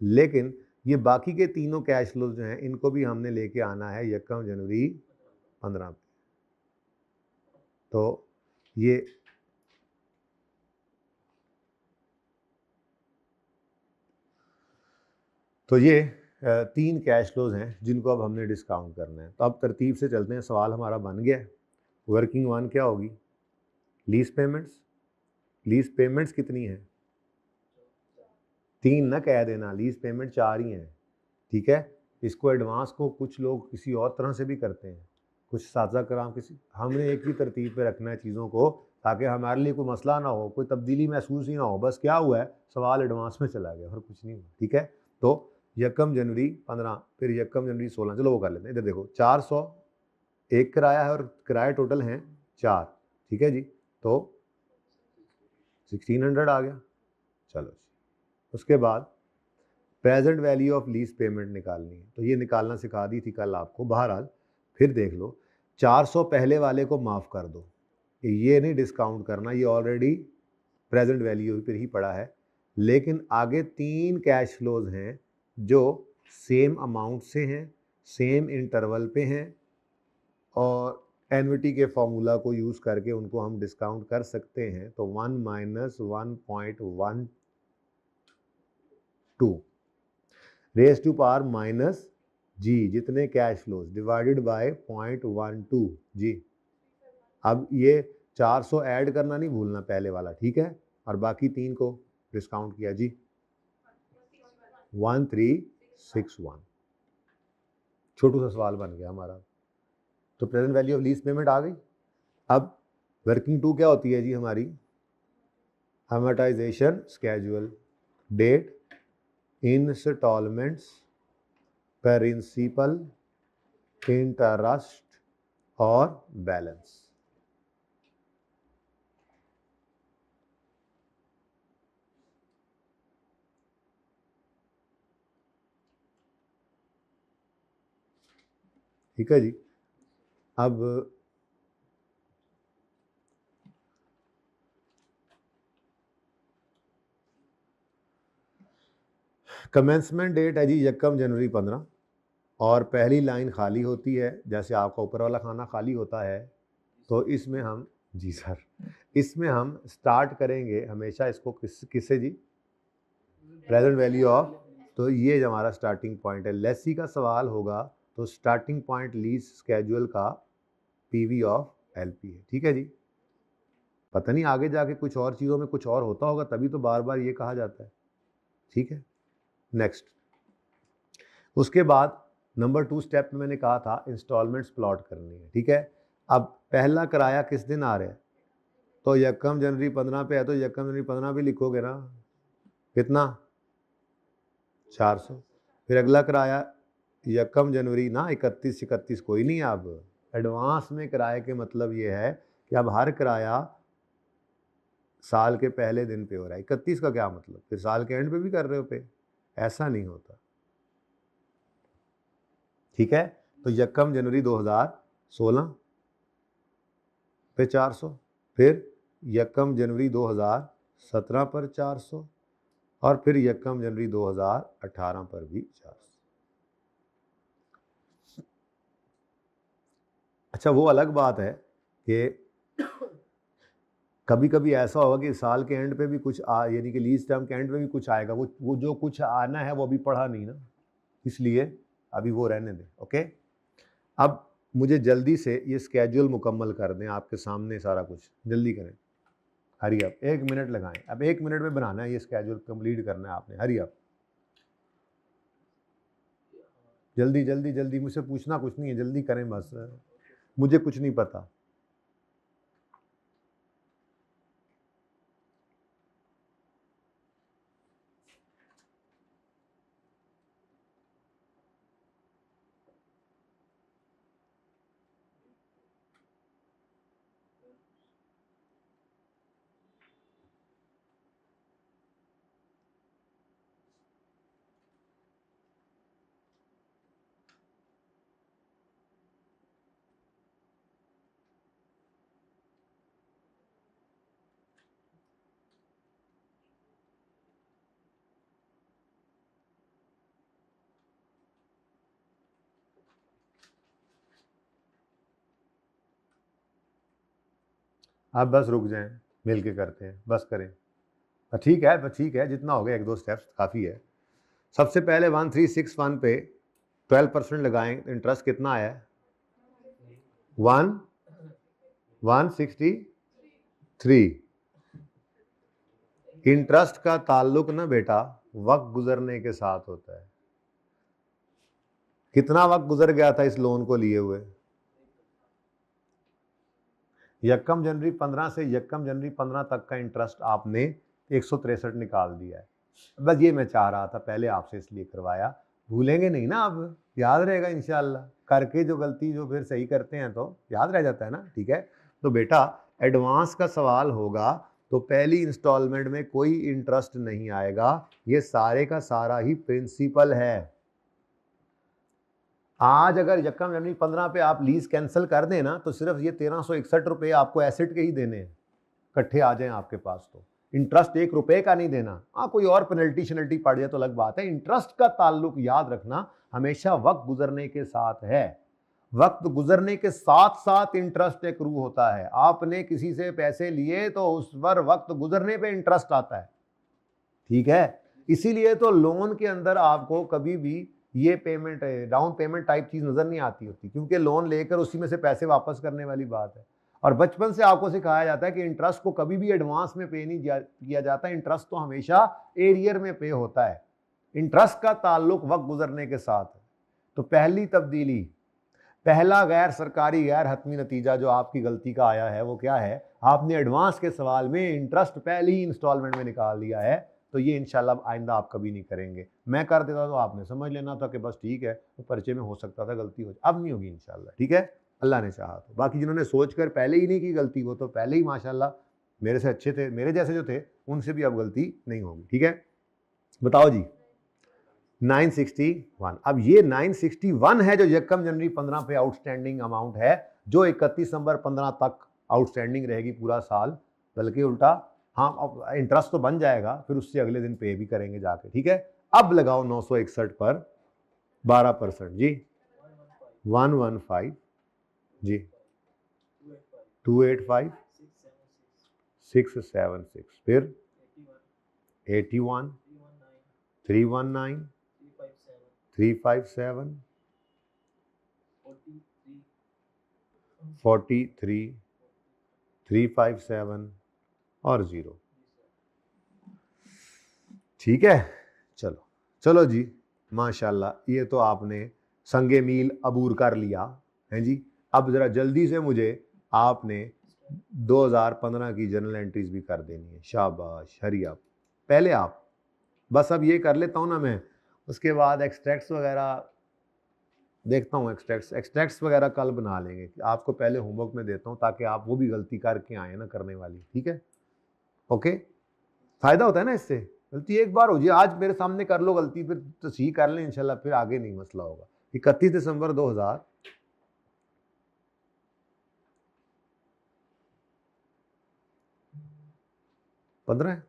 लेकिन ये बाकी के तीनों कैश फ्लोज जो हैं इनको भी हमने लेके आना है 1 जनवरी 15 पे। तो ये ये 3 कैश फ्लोज हैं जिनको अब हमने डिस्काउंट करना है। तो अब तरतीब से चलते हैं, सवाल हमारा बन गया है। वर्किंग 1 क्या होगी, लीज पेमेंट्स। लीज पेमेंट्स कितनी है, 3 ना कह देना, लीज पेमेंट 4 ही हैं, ठीक है। इसको एडवांस को कुछ लोग किसी और तरह से भी करते हैं, कुछ साझा कराम किसी, हमने एक ही तरतीब पे रखना है चीज़ों को ताकि हमारे लिए कोई मसला ना हो, कोई तब्दीली महसूस ही ना हो। बस क्या हुआ है, सवाल एडवांस में चला गया और कुछ नहीं हुआ, ठीक है। तो 1 जनवरी 15, फिर 1 जनवरी 16, चलो वो कर लेते हैं। इधर देखो, 400 एक किराया है और किराया टोटल हैं 4, ठीक है जी। तो 1600 आ गया, चलो जी। उसके बाद present value of lease payment निकालनी है, तो ये निकालना सिखा दी थी कल आपको। बहरहाल फिर देख लो, 400 पहले वाले को माफ़ कर दो, ये नहीं डिस्काउंट करना, ये ऑलरेडी प्रेजेंट वैल्यू पर ही पड़ा है। लेकिन आगे 3 कैश फ्लोज हैं जो सेम अमाउंट से हैं, सेम इंटरवल पे हैं, और एनविटी के फॉर्मूला को यूज़ करके उनको हम डिस्काउंट कर सकते हैं। तो 1 - 1.12 रेज टू पावर माइनस जी, जितने कैश फ्लोज डिवाइडेड बाय 0.12 जी। अब ये 400 ऐड करना नहीं भूलना पहले वाला, ठीक है, और बाकी 3 को डिस्काउंट किया जी, 1361। छोटू सा सवाल बन गया हमारा। तो present value of lease payment आ गई। अब वर्किंग 2 क्या होती है जी हमारी, amortisation schedule, date, instalments, principal, interest और बैलेंस। ठीक है जी। अब कमेंसमेंट डेट है जी 1 जनवरी 15, और पहली लाइन खाली होती है, जैसे आपका ऊपर वाला खाना खाली होता है तो इसमें हम, जी सर, इसमें हम स्टार्ट करेंगे हमेशा इसको किससे जी, प्रेजेंट वैल्यू ऑफ, तो ये जो हमारा स्टार्टिंग पॉइंट है, लेसी का सवाल होगा तो स्टार्टिंग पॉइंट लीज स्केड्यूल का पीवी ऑफ एलपी है, ठीक है जी। पता नहीं आगे जाके कुछ और चीज़ों में कुछ और होता होगा, तभी तो बार बार ये कहा जाता है, ठीक है। नेक्स्ट, उसके बाद नंबर 2 स्टेप में मैंने कहा था इंस्टॉलमेंट्स प्लॉट करनी है, ठीक है। अब पहला किराया किस दिन आ रहा है, तो यकम जनवरी 15 पे है, तो यकम जनवरी 15 भी लिखोगे ना, कितना 400। फिर अगला किराया यकम जनवरी ना 31 कोई नहीं, अब एडवांस में किराए के मतलब ये है कि अब हर किराया साल के पहले दिन पे हो रहा है। 31 का क्या मतलब, फिर साल के एंड पे भी कर रहे हो पे, ऐसा नहीं होता, ठीक है। तो यकम जनवरी 2016 पे 400, फिर यकम जनवरी 2017 पर 400, और फिर यकम जनवरी 2018 पर भी 400। अच्छा, वो अलग बात है कि कभी कभी ऐसा होगा कि साल के एंड पे भी कुछ यानी कि लीज टर्म के एंड पे भी कुछ आएगा, वो जो कुछ आना है वो अभी पढ़ा नहीं ना, इसलिए अभी वो रहने दें, ओके। अब मुझे जल्दी से ये स्केड्यूल मुकम्मल कर दें, आपके सामने सारा कुछ, जल्दी करें, हरी अप, 1 मिनट लगाएं, अब 1 मिनट में बनाना है ये स्केड्यूल, कंप्लीट करना है आपने, हरी अप, जल्दी जल्दी जल्दी, मुझसे पूछना कुछ नहीं है, जल्दी करें बस, मुझे कुछ नहीं पता। आप बस रुक जाएं, मिल के करते हैं, बस करें, ठीक है, बस ठीक है, जितना हो गया 1-2 स्टेप्स काफ़ी है। सबसे पहले 1361 पे 12% लगाएं, इंटरेस्ट कितना आया है, 163। इंटरेस्ट का ताल्लुक ना बेटा वक्त गुजरने के साथ होता है। कितना वक्त गुजर गया था इस लोन को लिए हुए, यकम जनवरी 15 से यकम जनवरी 15 तक का इंटरेस्ट आपने 163 निकाल दिया है। बस ये मैं चाह रहा था पहले आपसे, इसलिए करवाया, भूलेंगे नहीं ना, अब याद रहेगा इंशाल्लाह, करके जो गलती जो फिर सही करते हैं तो याद रह जाता है ना, ठीक है। तो बेटा एडवांस का सवाल होगा तो पहली इंस्टॉलमेंट में कोई इंटरेस्ट नहीं आएगा, ये सारे का सारा ही प्रिंसिपल है। आज अगर यकम जनवरी 15 पे आप लीज कैंसिल कर दें ना, तो सिर्फ ये 1361 रुपये आपको एसेट के ही देने हैं, इकट्ठे आ जाएं आपके पास, तो इंटरेस्ट 1 रुपये का नहीं देना। हाँ, कोई और पेनल्टी शनल्टी पड़ जाए तो अलग बात है, इंटरेस्ट का ताल्लुक याद रखना हमेशा वक्त गुजरने के साथ है। वक्त गुजरने के साथ साथ इंटरेस्ट एक्रू होता है। आपने किसी से पैसे लिए तो उस पर वक्त गुजरने पे इंटरेस्ट आता है, ठीक है। इसीलिए तो लोन के अंदर आपको कभी भी ये पेमेंट डाउन पेमेंट टाइप चीज नजर नहीं आती होती, क्योंकि लोन लेकर उसी में से पैसे वापस करने वाली बात है। और बचपन से आपको सिखाया जाता है कि इंटरेस्ट को कभी भी एडवांस में पे नहीं किया जाता, इंटरेस्ट तो हमेशा एरियर में पे होता है। इंटरेस्ट का ताल्लुक वक्त गुजरने के साथ है। तो पहली तब्दीली, पहला गैर सरकारी गैर हतमी नतीजा जो आपकी गलती का आया है वो क्या है, आपने एडवांस के सवाल में इंटरेस्ट पहली ही इंस्टॉलमेंट में निकाल दिया है। तो ये इंशाल्लाह आइंदा आप कभी नहीं करेंगे। मैं कर देता तो आपने समझ लेना था कि बस ठीक है, तो पर्चे में हो सकता था गलती हो, अब नहीं होगी इंशाल्लाह, ठीक है, अल्लाह ने चाहा तो। बाकी जिन्होंने सोच कर पहले ही नहीं की गलती, वो तो पहले ही माशाल्लाह मेरे से अच्छे थे, मेरे जैसे जो थे उनसे भी अब गलती नहीं होगी, ठीक है। बताओ जी 961, अब ये 961 है जो यकम जनवरी 15 पे आउटस्टैंडिंग अमाउंट है, जो 31 दिसंबर 15 तक आउटस्टैंडिंग रहेगी पूरा साल, बल्कि उल्टा, हाँ इंटरेस्ट तो बन जाएगा, फिर उससे अगले दिन पे भी करेंगे जाके, ठीक है। अब लगाओ 961 पर 12% जी, 115 जी, 285,676, फिर 81, 319, 357, 43, 357 और 0। ठीक है, चलो चलो जी, माशाल्लाह, ये तो आपने संगे मील अबूर कर लिया है जी। अब ज़रा जल्दी से मुझे आपने 2015 की जर्नल एंट्रीज भी कर देनी है। शाबाश हरिया, पहले आप बस अब ये कर लेता हूँ ना मैं, उसके बाद एक्सट्रैक्ट्स वगैरह देखता हूँ। एक्सट्रैक्ट्स वगैरह कल बना लेंगे, आपको पहले होमवर्क में देता हूँ ताकि आप वो भी गलती करके आए ना करने वाली। ठीक है, ओके, फायदा होता है ना इससे। गलती एक बार हो जाए, आज मेरे सामने कर लो गलती, फिर तो सही कर लें इंशाल्लाह, फिर आगे नहीं मसला होगा। 31 दिसंबर 2015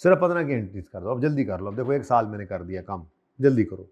सिर्फ 15 की एंट्रीज कर दो। अब जल्दी कर लो, अब देखो 1 साल मैंने कर दिया काम, जल्दी करो।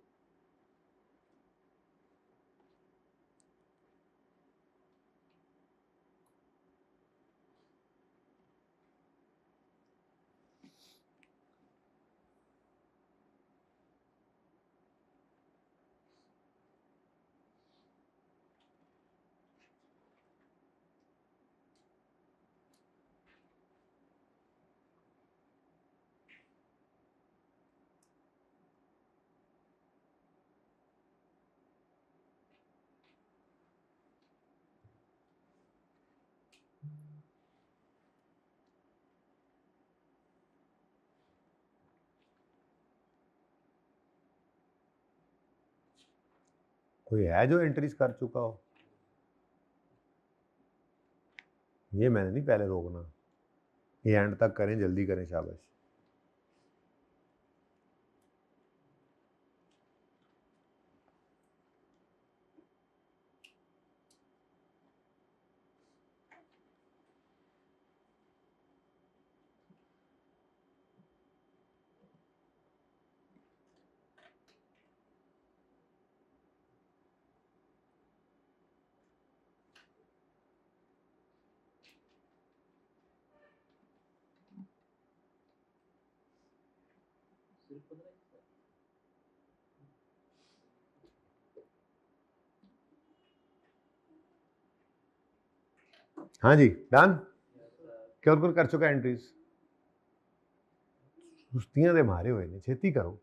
कोई है जो एंट्रीज कर चुका हो? ये मैंने नहीं पहले रोकना, ये एंड तक करें, जल्दी करें, शाबाश। हाँ जी, डन। क्या कौन कर चुका एंट्रीज? सुस्तियां दे मारे हुए ने, छेती करो,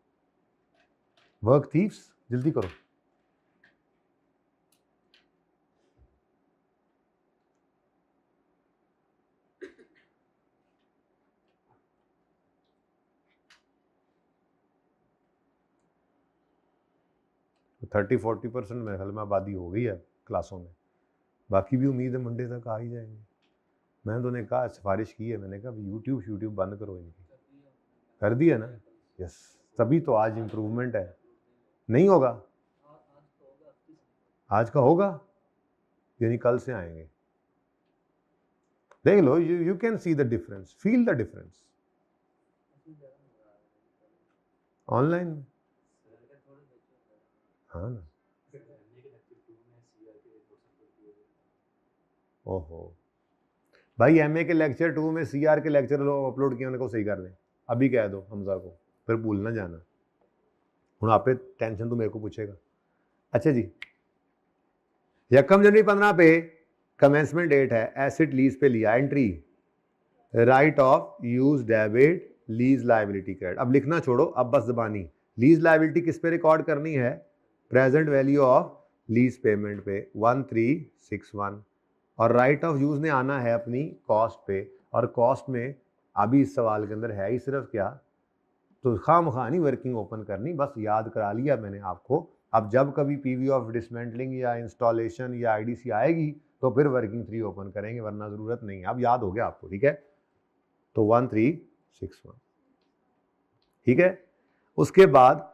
वर्क थीव्स, जल्दी करो। तो 30-40% मेरे ख्याल में आबादी हो गई है क्लासों में, बाकी भी उम्मीद है मंडे तक आ ही जाएंगे। मैंने तो उन्हें कहा, सिफारिश की है, मैंने कहा यूट्यूब बंद करो इनकी, कर दिया ना, यस, तभी तो आज इम्प्रूवमेंट है। नहीं होगा आज का, होगा यानी कल से आएंगे, देख लो, you can see the difference, feel the difference online में। हाँ ना, ओहो भाई, एमए के लेक्चर 2 में सीआर के लेक्चर अपलोड किए, उनको सही कर दें, अभी कह दो हमजा को, फिर भूल ना जाना। हूँ आप टेंशन तो मेरे को पूछेगा। अच्छा जी, 1 जनवरी 15 पे कमेंसमेंट डेट है, एसिड लीज पे लिया, entry right of use debit lease liability credit. अब लिखना छोड़ो, अब बस जबानी, लीज लाइबिलिटी किस पे रिकॉर्ड करनी है? Present value of lease payment पे 1361, और राइट ऑफ यूज ने आना है अपनी कॉस्ट पे, और कॉस्ट में अभी इस सवाल के अंदर है ही सिर्फ क्या, तो खामखा नहीं वर्किंग ओपन करनी, बस याद करा लिया मैंने आपको। अब जब कभी पीवी ऑफ डिसमेंटलिंग या इंस्टॉलेशन या आईडीसी आएगी तो फिर वर्किंग 3 ओपन करेंगे, वरना ज़रूरत नहीं है। अब याद हो गया आपको, ठीक है? तो 1361, ठीक है। उसके बाद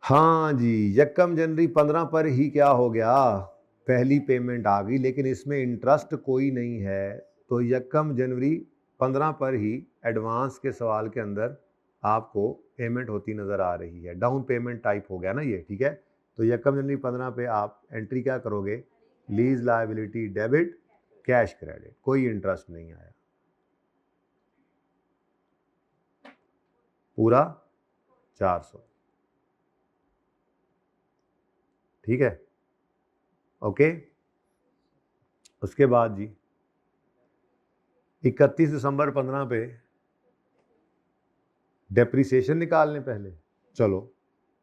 हाँ जी, 1 जनवरी 15 पर ही क्या हो गया, पहली पेमेंट आ गई, लेकिन इसमें इंटरेस्ट कोई नहीं है, तो 1 जनवरी 15 पर ही एडवांस के सवाल के अंदर आपको पेमेंट होती नज़र आ रही है, डाउन पेमेंट टाइप हो गया ना ये, ठीक है। तो यकम जनवरी 15 पे आप एंट्री क्या करोगे, lease liability debit cash credit, कोई इंटरेस्ट नहीं आया, पूरा 400, ठीक है, ओके। उसके बाद जी 31 दिसंबर 15 पे डेप्रिसिएशन निकाल लें पहले। चलो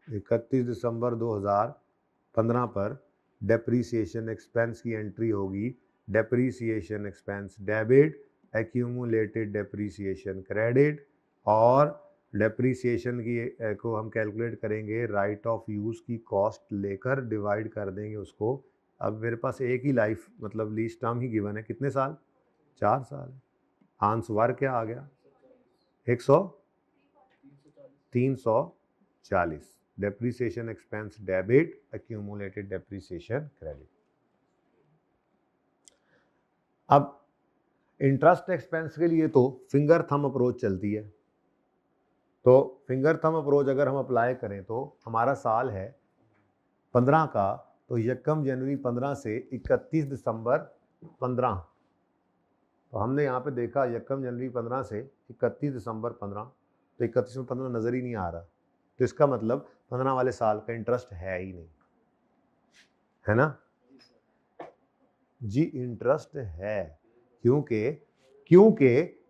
31 दिसंबर 2015 पर डेप्रिसिएशन एक्सपेंस की एंट्री होगी, depreciation expense debit, accumulated depreciation credit, और डेप्रिसिएशन की को हम कैलकुलेट करेंगे राइट ऑफ यूज़ की कॉस्ट लेकर, डिवाइड कर देंगे उसको। अब मेरे पास एक ही लाइफ मतलब लीज टर्म ही गिवन है, कितने साल, 4 साल। आंसर क्या आ गया, 340 depreciation expense debit, accumulated depreciation credit. अब इंटरेस्ट एक्सपेंस के लिए तो फिंगर थंब अप्रोच चलती है, तो फिंगर थंब अप्रोच अगर हम अप्लाई करें तो हमारा साल है 15 का, तो यकम जनवरी 15 से 31 दिसंबर 15, तो हमने यहाँ पे देखा यकम जनवरी 15 से 31 दिसंबर 15, तो 31 में 15 नज़र ही नहीं आ रहा, तो इसका मतलब 15 वाले साल का इंटरेस्ट है ही नहीं, है ना जी। इंटरेस्ट है क्योंकि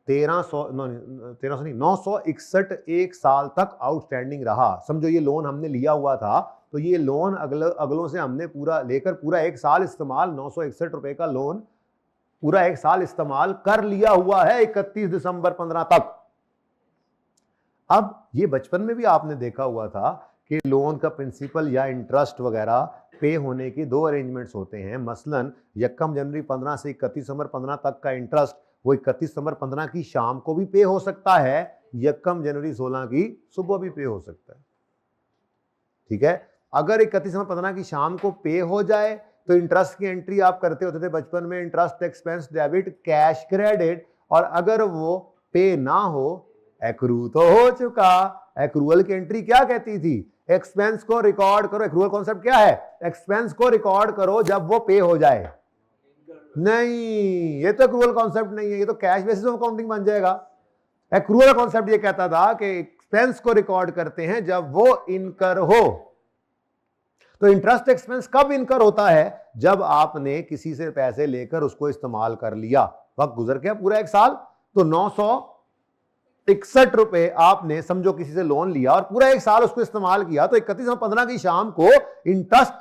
961 एक साल तक आउटस्टैंडिंग रहा। समझो ये लोन हमने लिया हुआ था, तो ये लोन अगलों से हमने पूरा लेकर पूरा एक साल इस्तेमाल, 961 रुपए का लोन पूरा एक साल इस्तेमाल कर लिया हुआ है 31 दिसंबर 15 तक। अब ये बचपन में भी आपने देखा हुआ था कि लोन का प्रिंसिपल या इंटरेस्ट वगैरह पे होने के 2 अरेंजमेंट्स होते हैं। मसलन यकम जनवरी 15 से 31 दिसंबर 15 तक का इंटरेस्ट वो 31 दिसंबर 15 की शाम को भी पे हो सकता है, यकम जनवरी 16 की सुबह भी पे हो सकता है, ठीक है। अगर 31 दिसंबर 15 की शाम को पे हो जाए तो इंटरेस्ट की एंट्री आप करते होते थे बचपन में, interest expense debit cash credit, और अगर वो पे ना हो, एक्रू तो हो चुका। एक्रूअल की एंट्री क्या कहती थी, एक्सपेंस को रिकॉर्ड करो। एक्रूअल कॉन्सेप्ट क्या है, एक्सपेंस को रिकॉर्ड करो जब वो पे हो जाए। नहीं, ये तो एक्रूअल कॉन्सेप्ट नहीं है, ये तो कैश बेसिस ऑफ अकाउंटिंग बन जाएगा। एक्रूअल कॉन्सेप्ट ये कहता था कि एक्सपेंस को रिकॉर्ड करते हैं जब वो इनकर हो। तो इंटरेस्ट एक्सपेंस कब इनकर होता है, जब आपने किसी से पैसे लेकर उसको इस्तेमाल कर लिया, वक्त गुजर गया पूरा एक साल, तो 961 रुपए आपने समझो किसी से लोन लिया और पूरा एक साल उसको इस्तेमाल किया, तो 31 दिसंबर 15 की शाम को इंटरेस्ट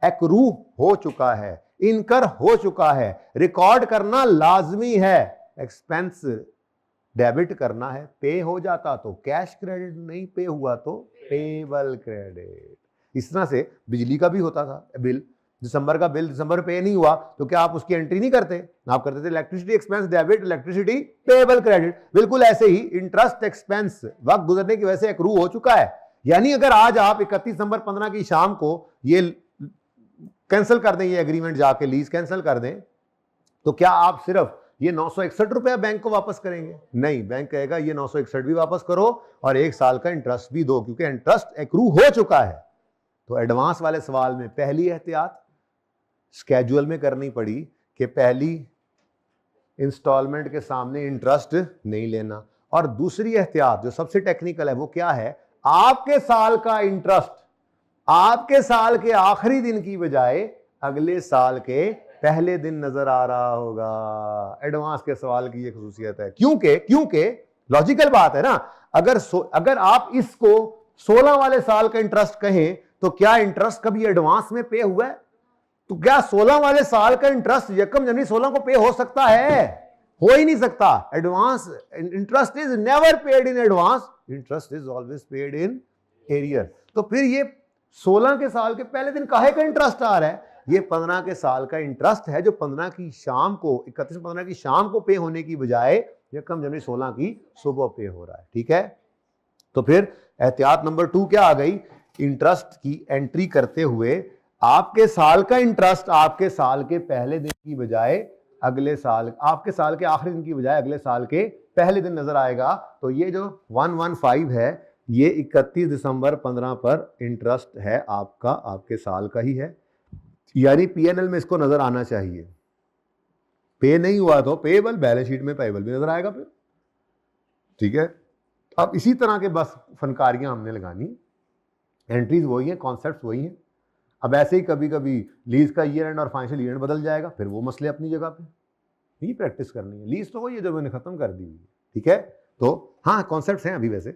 एक्रू हो चुका है, इनकर हो चुका है। रिकॉर्ड करना लाजमी है, एक्सपेंस डेबिट करना है, पे हो जाता तो कैश क्रेडिट, नहीं पे हुआ तो पेबल क्रेडिट। इस तरह से बिजली का भी होता था बिल, दिसंबर का बिल दिसंबर पे नहीं हुआ तो क्या आप उसकी एंट्री नहीं करते, आप करते थे electricity expense debit, electricity payable credit. बिल्कुल ऐसे ही इंटरेस्ट एक्सपेंस वक्त गुजरने की वजह से एक्रू हो चुका है। यानी अगर आज आप 31 दिसंबर 15 की शाम को ये कैंसिल कर दें, ये एग्रीमेंट जाके लीज कैंसिल कर दें, तो क्या आप सिर्फ ये 961 रुपया बैंक को वापस करेंगे? नहीं, बैंक कहेगा ये 961 भी वापस करो और एक साल का इंटरेस्ट भी दो, क्योंकि इंटरेस्ट एक्रू हो चुका है। तो एडवांस वाले सवाल में पहली एहतियात स्केड्यूल में करनी पड़ी कि पहली इंस्टॉलमेंट के सामने इंटरेस्ट नहीं लेना, और दूसरी एहतियात जो सबसे टेक्निकल है वो क्या है, आपके साल का इंटरेस्ट आपके साल के आखिरी दिन की बजाय अगले साल के पहले दिन नजर आ रहा होगा। एडवांस के सवाल की ये खसूसियत है, क्योंकि लॉजिकल बात है ना, अगर आप इसको 16 वाले साल का इंटरेस्ट कहें तो क्या इंटरेस्ट कभी एडवांस में पे हुआ है? तो क्या 16 वाले साल का इंटरेस्ट यकम जनवरी 16 को पे हो सकता है? हो ही नहीं सकता। Advance interest is never paid in advance, interest is always paid in arrear. तो फिर ये 16 के साल के पहले दिन काहे का इंटरेस्ट आ रहा है? ये 15 के साल का इंटरेस्ट है जो 15 की शाम को 31 की शाम को पे होने की बजाय यकम जनवरी 16 की सुबह पे हो रहा है, ठीक है। तो फिर एहतियात नंबर 2 क्या आ गई, इंटरेस्ट की एंट्री करते हुए आपके साल का इंटरेस्ट आपके साल के पहले दिन की बजाय अगले साल, आपके साल के आखिरी दिन की बजाय अगले साल के पहले दिन नजर आएगा। तो ये जो 115 है ये 31 दिसंबर 15 पर इंटरेस्ट है आपका, आपके साल का ही है, यानी पीएनएल में इसको नजर आना चाहिए। पे नहीं हुआ तो पेएबल, बैलेंस शीट में पेएबल भी नजर आएगा फिर, ठीक है। अब इसी तरह के बस फनकारियां हमने लगानी, एंट्रीज वही है, कॉन्सेप्ट्स वही हैं। अब ऐसे ही कभी कभी लीज का ईयर एंड और फाइनेंशियल ईयर एंड बदल जाएगा, फिर वो मसले अपनी जगह पे, यही प्रैक्टिस करनी है। लीज तो वही है जो मैंने खत्म कर दी हुई है, ठीक है। तो हाँ कॉन्सेप्ट्स हैं अभी वैसे।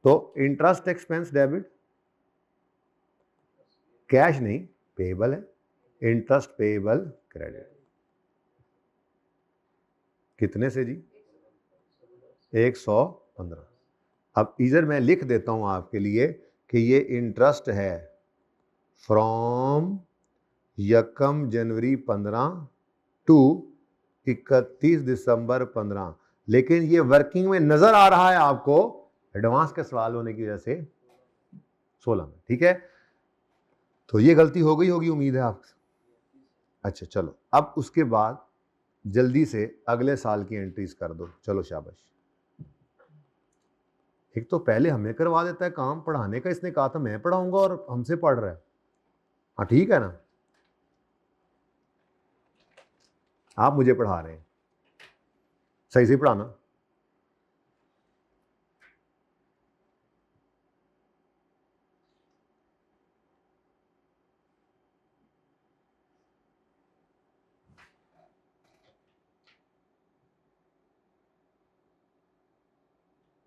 तो इंटरेस्ट एक्सपेंस डेबिट, कैश नहीं पेएबल है, इंटरेस्ट पेएबल क्रेडिट, कितने से जी 115। अब इधर मैं लिख देता हूं आपके लिए कि ये इंटरेस्ट है फ्रॉम 1 जनवरी 15 टू 31 दिसंबर 15, लेकिन ये वर्किंग में नजर आ रहा है आपको एडवांस के सवाल होने की वजह से 16 में, ठीक है। तो ये गलती हो गई होगी उम्मीद है आपसे। अच्छा चलो, अब उसके बाद जल्दी से अगले साल की एंट्रीज कर दो, चलो शाबाश। एक तो पहले हमें करवा देता है काम, पढ़ाने का इसने कहा था मैं पढ़ाऊंगा और हमसे पढ़ रहा है। हाँ ठीक है ना, आप मुझे पढ़ा रहे हैं, सही से पढ़ाना।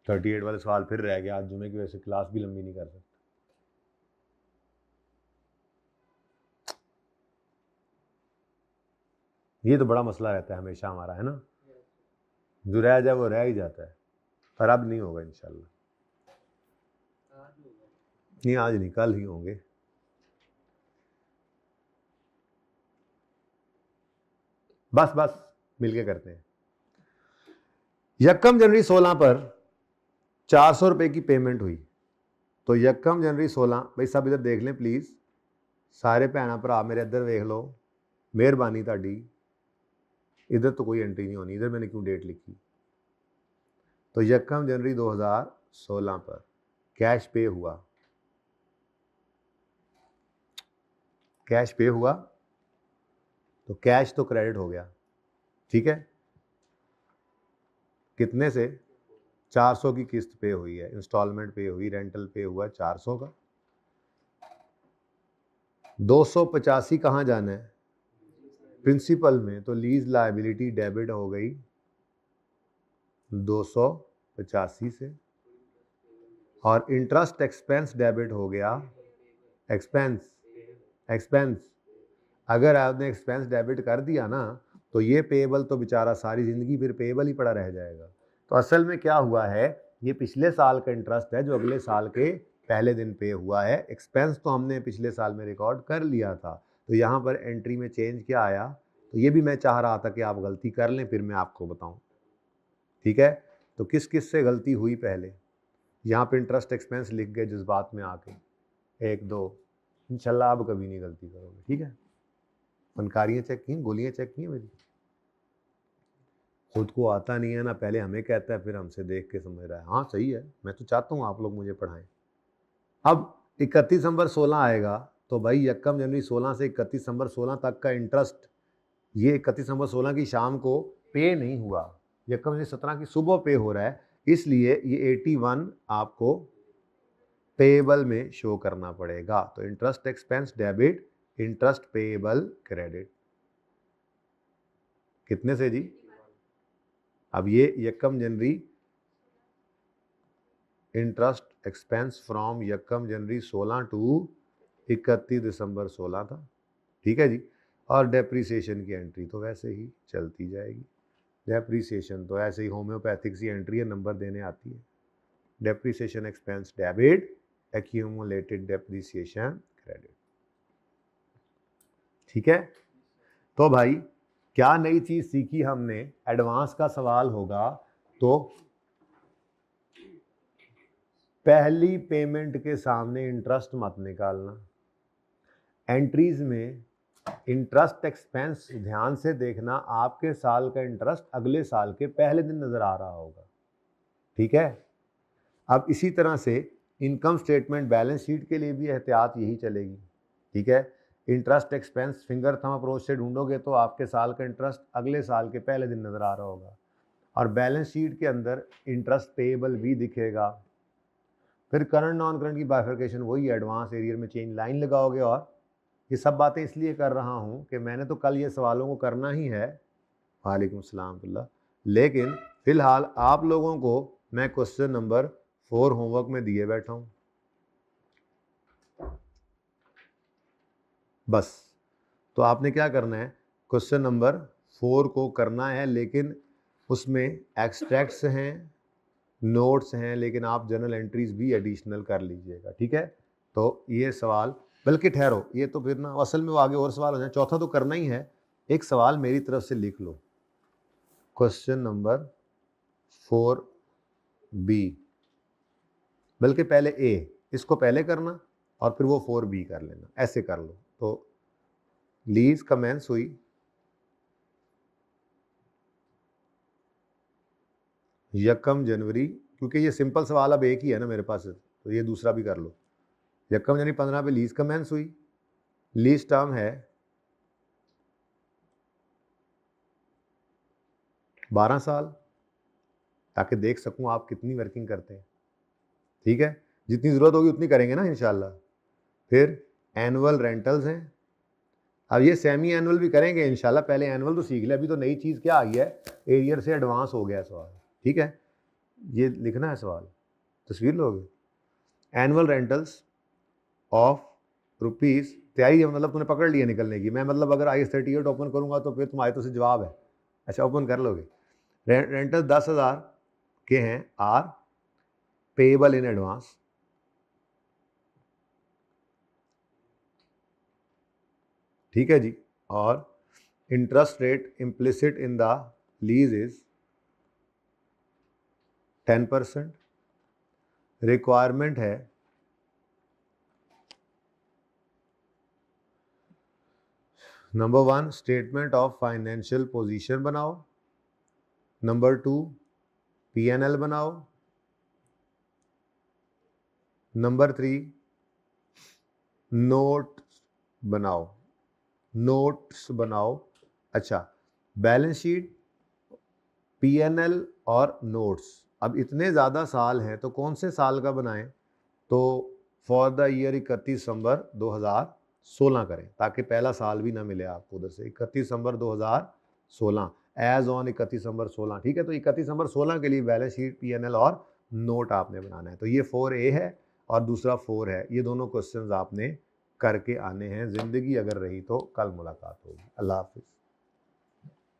तो 38 वाले सवाल फिर रह गया, आज जुमे की वजह से क्लास भी लंबी नहीं कर सकते। ये तो बड़ा मसला रहता है हमेशा हमारा, है ना, जो रह जाए वो रह ही जाता है, पर अब नहीं होगा इंशाल्लाह। नहीं आज नहीं, कल ही होंगे। बस बस मिलके करते हैं। 1 जनवरी 16 पर 400 रुपए की पेमेंट हुई। तो 1 जनवरी 16, भाई सब इधर देख लें प्लीज़, सारे भैन भरा मेरे इधर देख लो, मेहरबानी ताड़ी। इधर तो कोई एंट्री नहीं होनी, इधर मैंने क्यों डेट लिखी। तो 1 जनवरी 2016 पर कैश पे हुआ, कैश पे हुआ तो कैश तो क्रेडिट हो गया, ठीक है। कितने से 400 की किस्त पे हुई है, इंस्टॉलमेंट पे हुई, रेंटल पे हुआ 400 का। 285 कहाँ जाना है, प्रिंसिपल में, तो लीज लायबिलिटी डेबिट हो गई 285 से, और इंटरेस्ट एक्सपेंस डेबिट हो गया, एक्सपेंस अगर आपने एक्सपेंस डेबिट कर दिया ना तो ये पेएबल तो बेचारा सारी ज़िंदगी फिर पेएबल ही पड़ा रह जाएगा। तो असल में क्या हुआ है, ये पिछले साल का इंटरेस्ट है जो अगले साल के पहले दिन पे हुआ है। एक्सपेंस तो हमने पिछले साल में रिकॉर्ड कर लिया था, तो यहाँ पर एंट्री में चेंज क्या आया, तो ये भी मैं चाह रहा था कि आप गलती कर लें फिर मैं आपको बताऊँ, ठीक है। तो किस किस से गलती हुई, पहले यहाँ पे इंटरेस्ट एक्सपेंस लिख गए जज्बात में आके, 1 2, इंशाल्लाह अब कभी नहीं गलती करोगे, ठीक है। फनकारियाँ चेक की, गोलियाँ चेक की मेरी। खुद को आता नहीं है ना, पहले हमें कहता है फिर हमसे देख के समझ रहा है। हाँ सही है, मैं तो चाहता हूँ आप लोग मुझे पढ़ाएं। अब 31 दिसंबर 16 आएगा तो भाई 1 जनवरी 16 से 31 दिसंबर 16 तक का इंटरेस्ट, ये 31 दिसंबर 16 की शाम को पे नहीं हुआ, 1 जनवरी 17 की सुबह पे हो रहा है, इसलिए ये 81 आपको पेएबल में शो करना पड़ेगा। तो interest expense debit, interest payable credit, कितने से जी। अब ये 1 जनवरी interest expense from 1 January 16 to 31 December 16 था, ठीक है जी। और डेप्रीसिएशन की एंट्री तो वैसे ही चलती जाएगी, डेप्रीसिएशन तो ऐसे ही होम्योपैथिक सी एंट्री है, नंबर देने आती है। Depreciation expense debit, accumulated depreciation credit, ठीक है। तो भाई क्या नई चीज सीखी हमने, एडवांस का सवाल होगा तो पहली पेमेंट के सामने इंटरेस्ट मत निकालना, एंट्रीज में इंटरेस्ट एक्सपेंस ध्यान से देखना, आपके साल का इंटरेस्ट अगले साल के पहले दिन नज़र आ रहा होगा, ठीक है। अब इसी तरह से इनकम स्टेटमेंट बैलेंस शीट के लिए भी एहतियात यही चलेगी, ठीक है। Interest expense finger thumb approach से ढूंढोगे तो आपके साल का इंटरेस्ट अगले साल के पहले दिन नज़र आ रहा होगा, और बैलेंस शीट के अंदर इंटरेस्ट पेएबल भी दिखेगा। फिर करंट नॉन करंट की बाइफरकेशन वही एडवांस एरियर में चेंज लाइन लगाओगे। और ये सब बातें इसलिए कर रहा हूँ कि मैंने तो कल ये सवालों को करना ही है, वालेकुम सलाम, लेकिन फ़िलहाल आप लोगों को मैं क्वेश्चन नंबर 4 होमवर्क में दिए बैठा हूँ, बस। तो आपने क्या करना है, क्वेश्चन नंबर 4 को करना है, लेकिन उसमें एक्सट्रैक्ट्स हैं, नोट्स हैं, लेकिन आप जर्नल एंट्रीज भी एडिशनल कर लीजिएगा, ठीक है। तो ये सवाल, बल्कि ठहरो, ये तो फिर ना असल में वो आगे और सवाल हो जाए, चौथा तो करना ही है। एक सवाल मेरी तरफ से लिख लो, क्वेश्चन नंबर 4B, बल्कि पहले ए, इसको पहले करना और फिर वो 4B कर लेना, ऐसे कर लो। तो लीज कमेंस हुई यकम जनवरी, क्योंकि ये सिंपल सवाल अब एक ही है ना मेरे पास, तो ये दूसरा भी कर लो। यकम जनवरी 15 पे लीज कमेंस हुई, लीज टर्म है 12 साल, ताकि देख सकूं आप कितनी वर्किंग करते हैं, ठीक है। जितनी ज़रूरत होगी उतनी करेंगे ना इंशाल्लाह। फिर एनुअल रेंटल्स हैं, अब ये सेमी एनुअल भी करेंगे इंशाल्लाह, पहले एनुअल तो सीख ले, अभी तो नई चीज़ क्या आई है, एरियर से एडवांस हो गया सवाल, ठीक है। ये लिखना है सवाल, तस्वीर लोगे। एनुअल रेंटल्स ऑफ रुपीज़, तैयारी मतलब तूने पकड़ लिया निकलने की, मैं मतलब अगर IS38 ओपन करूँगा तो फिर तुम्हारे तो से जवाब है। अच्छा, ओपन कर लोगे। रेंटल 10,000 के हैं, आर पेएबल इन एडवांस, ठीक है जी। और interest rate implicit in the lease is 10%। Requirement है number 1 statement of financial position बनाओ, नंबर 2 P&L बनाओ, नंबर 3 नोट्स बनाओ। अच्छा, बैलेंस शीट, P&L और नोट्स, अब इतने ज़्यादा साल हैं तो कौन से साल का बनाएं, तो फॉर द ईयर 31 दिसंबर 2016 करें, ताकि पहला साल भी ना मिले आपको उधर से। 31 दिसंबर 2016 एज ऑन 31 दिसंबर 16, ठीक है। तो 31 दिसंबर 16 के लिए बैलेंस शीट, P&L और नोट आपने बनाना है। तो ये 4A है और दूसरा 4 है, ये दोनों क्वेश्चंस आपने करके आने हैं। ज़िंदगी अगर रही तो कल मुलाकात होगी। अल्लाह हाफिज़।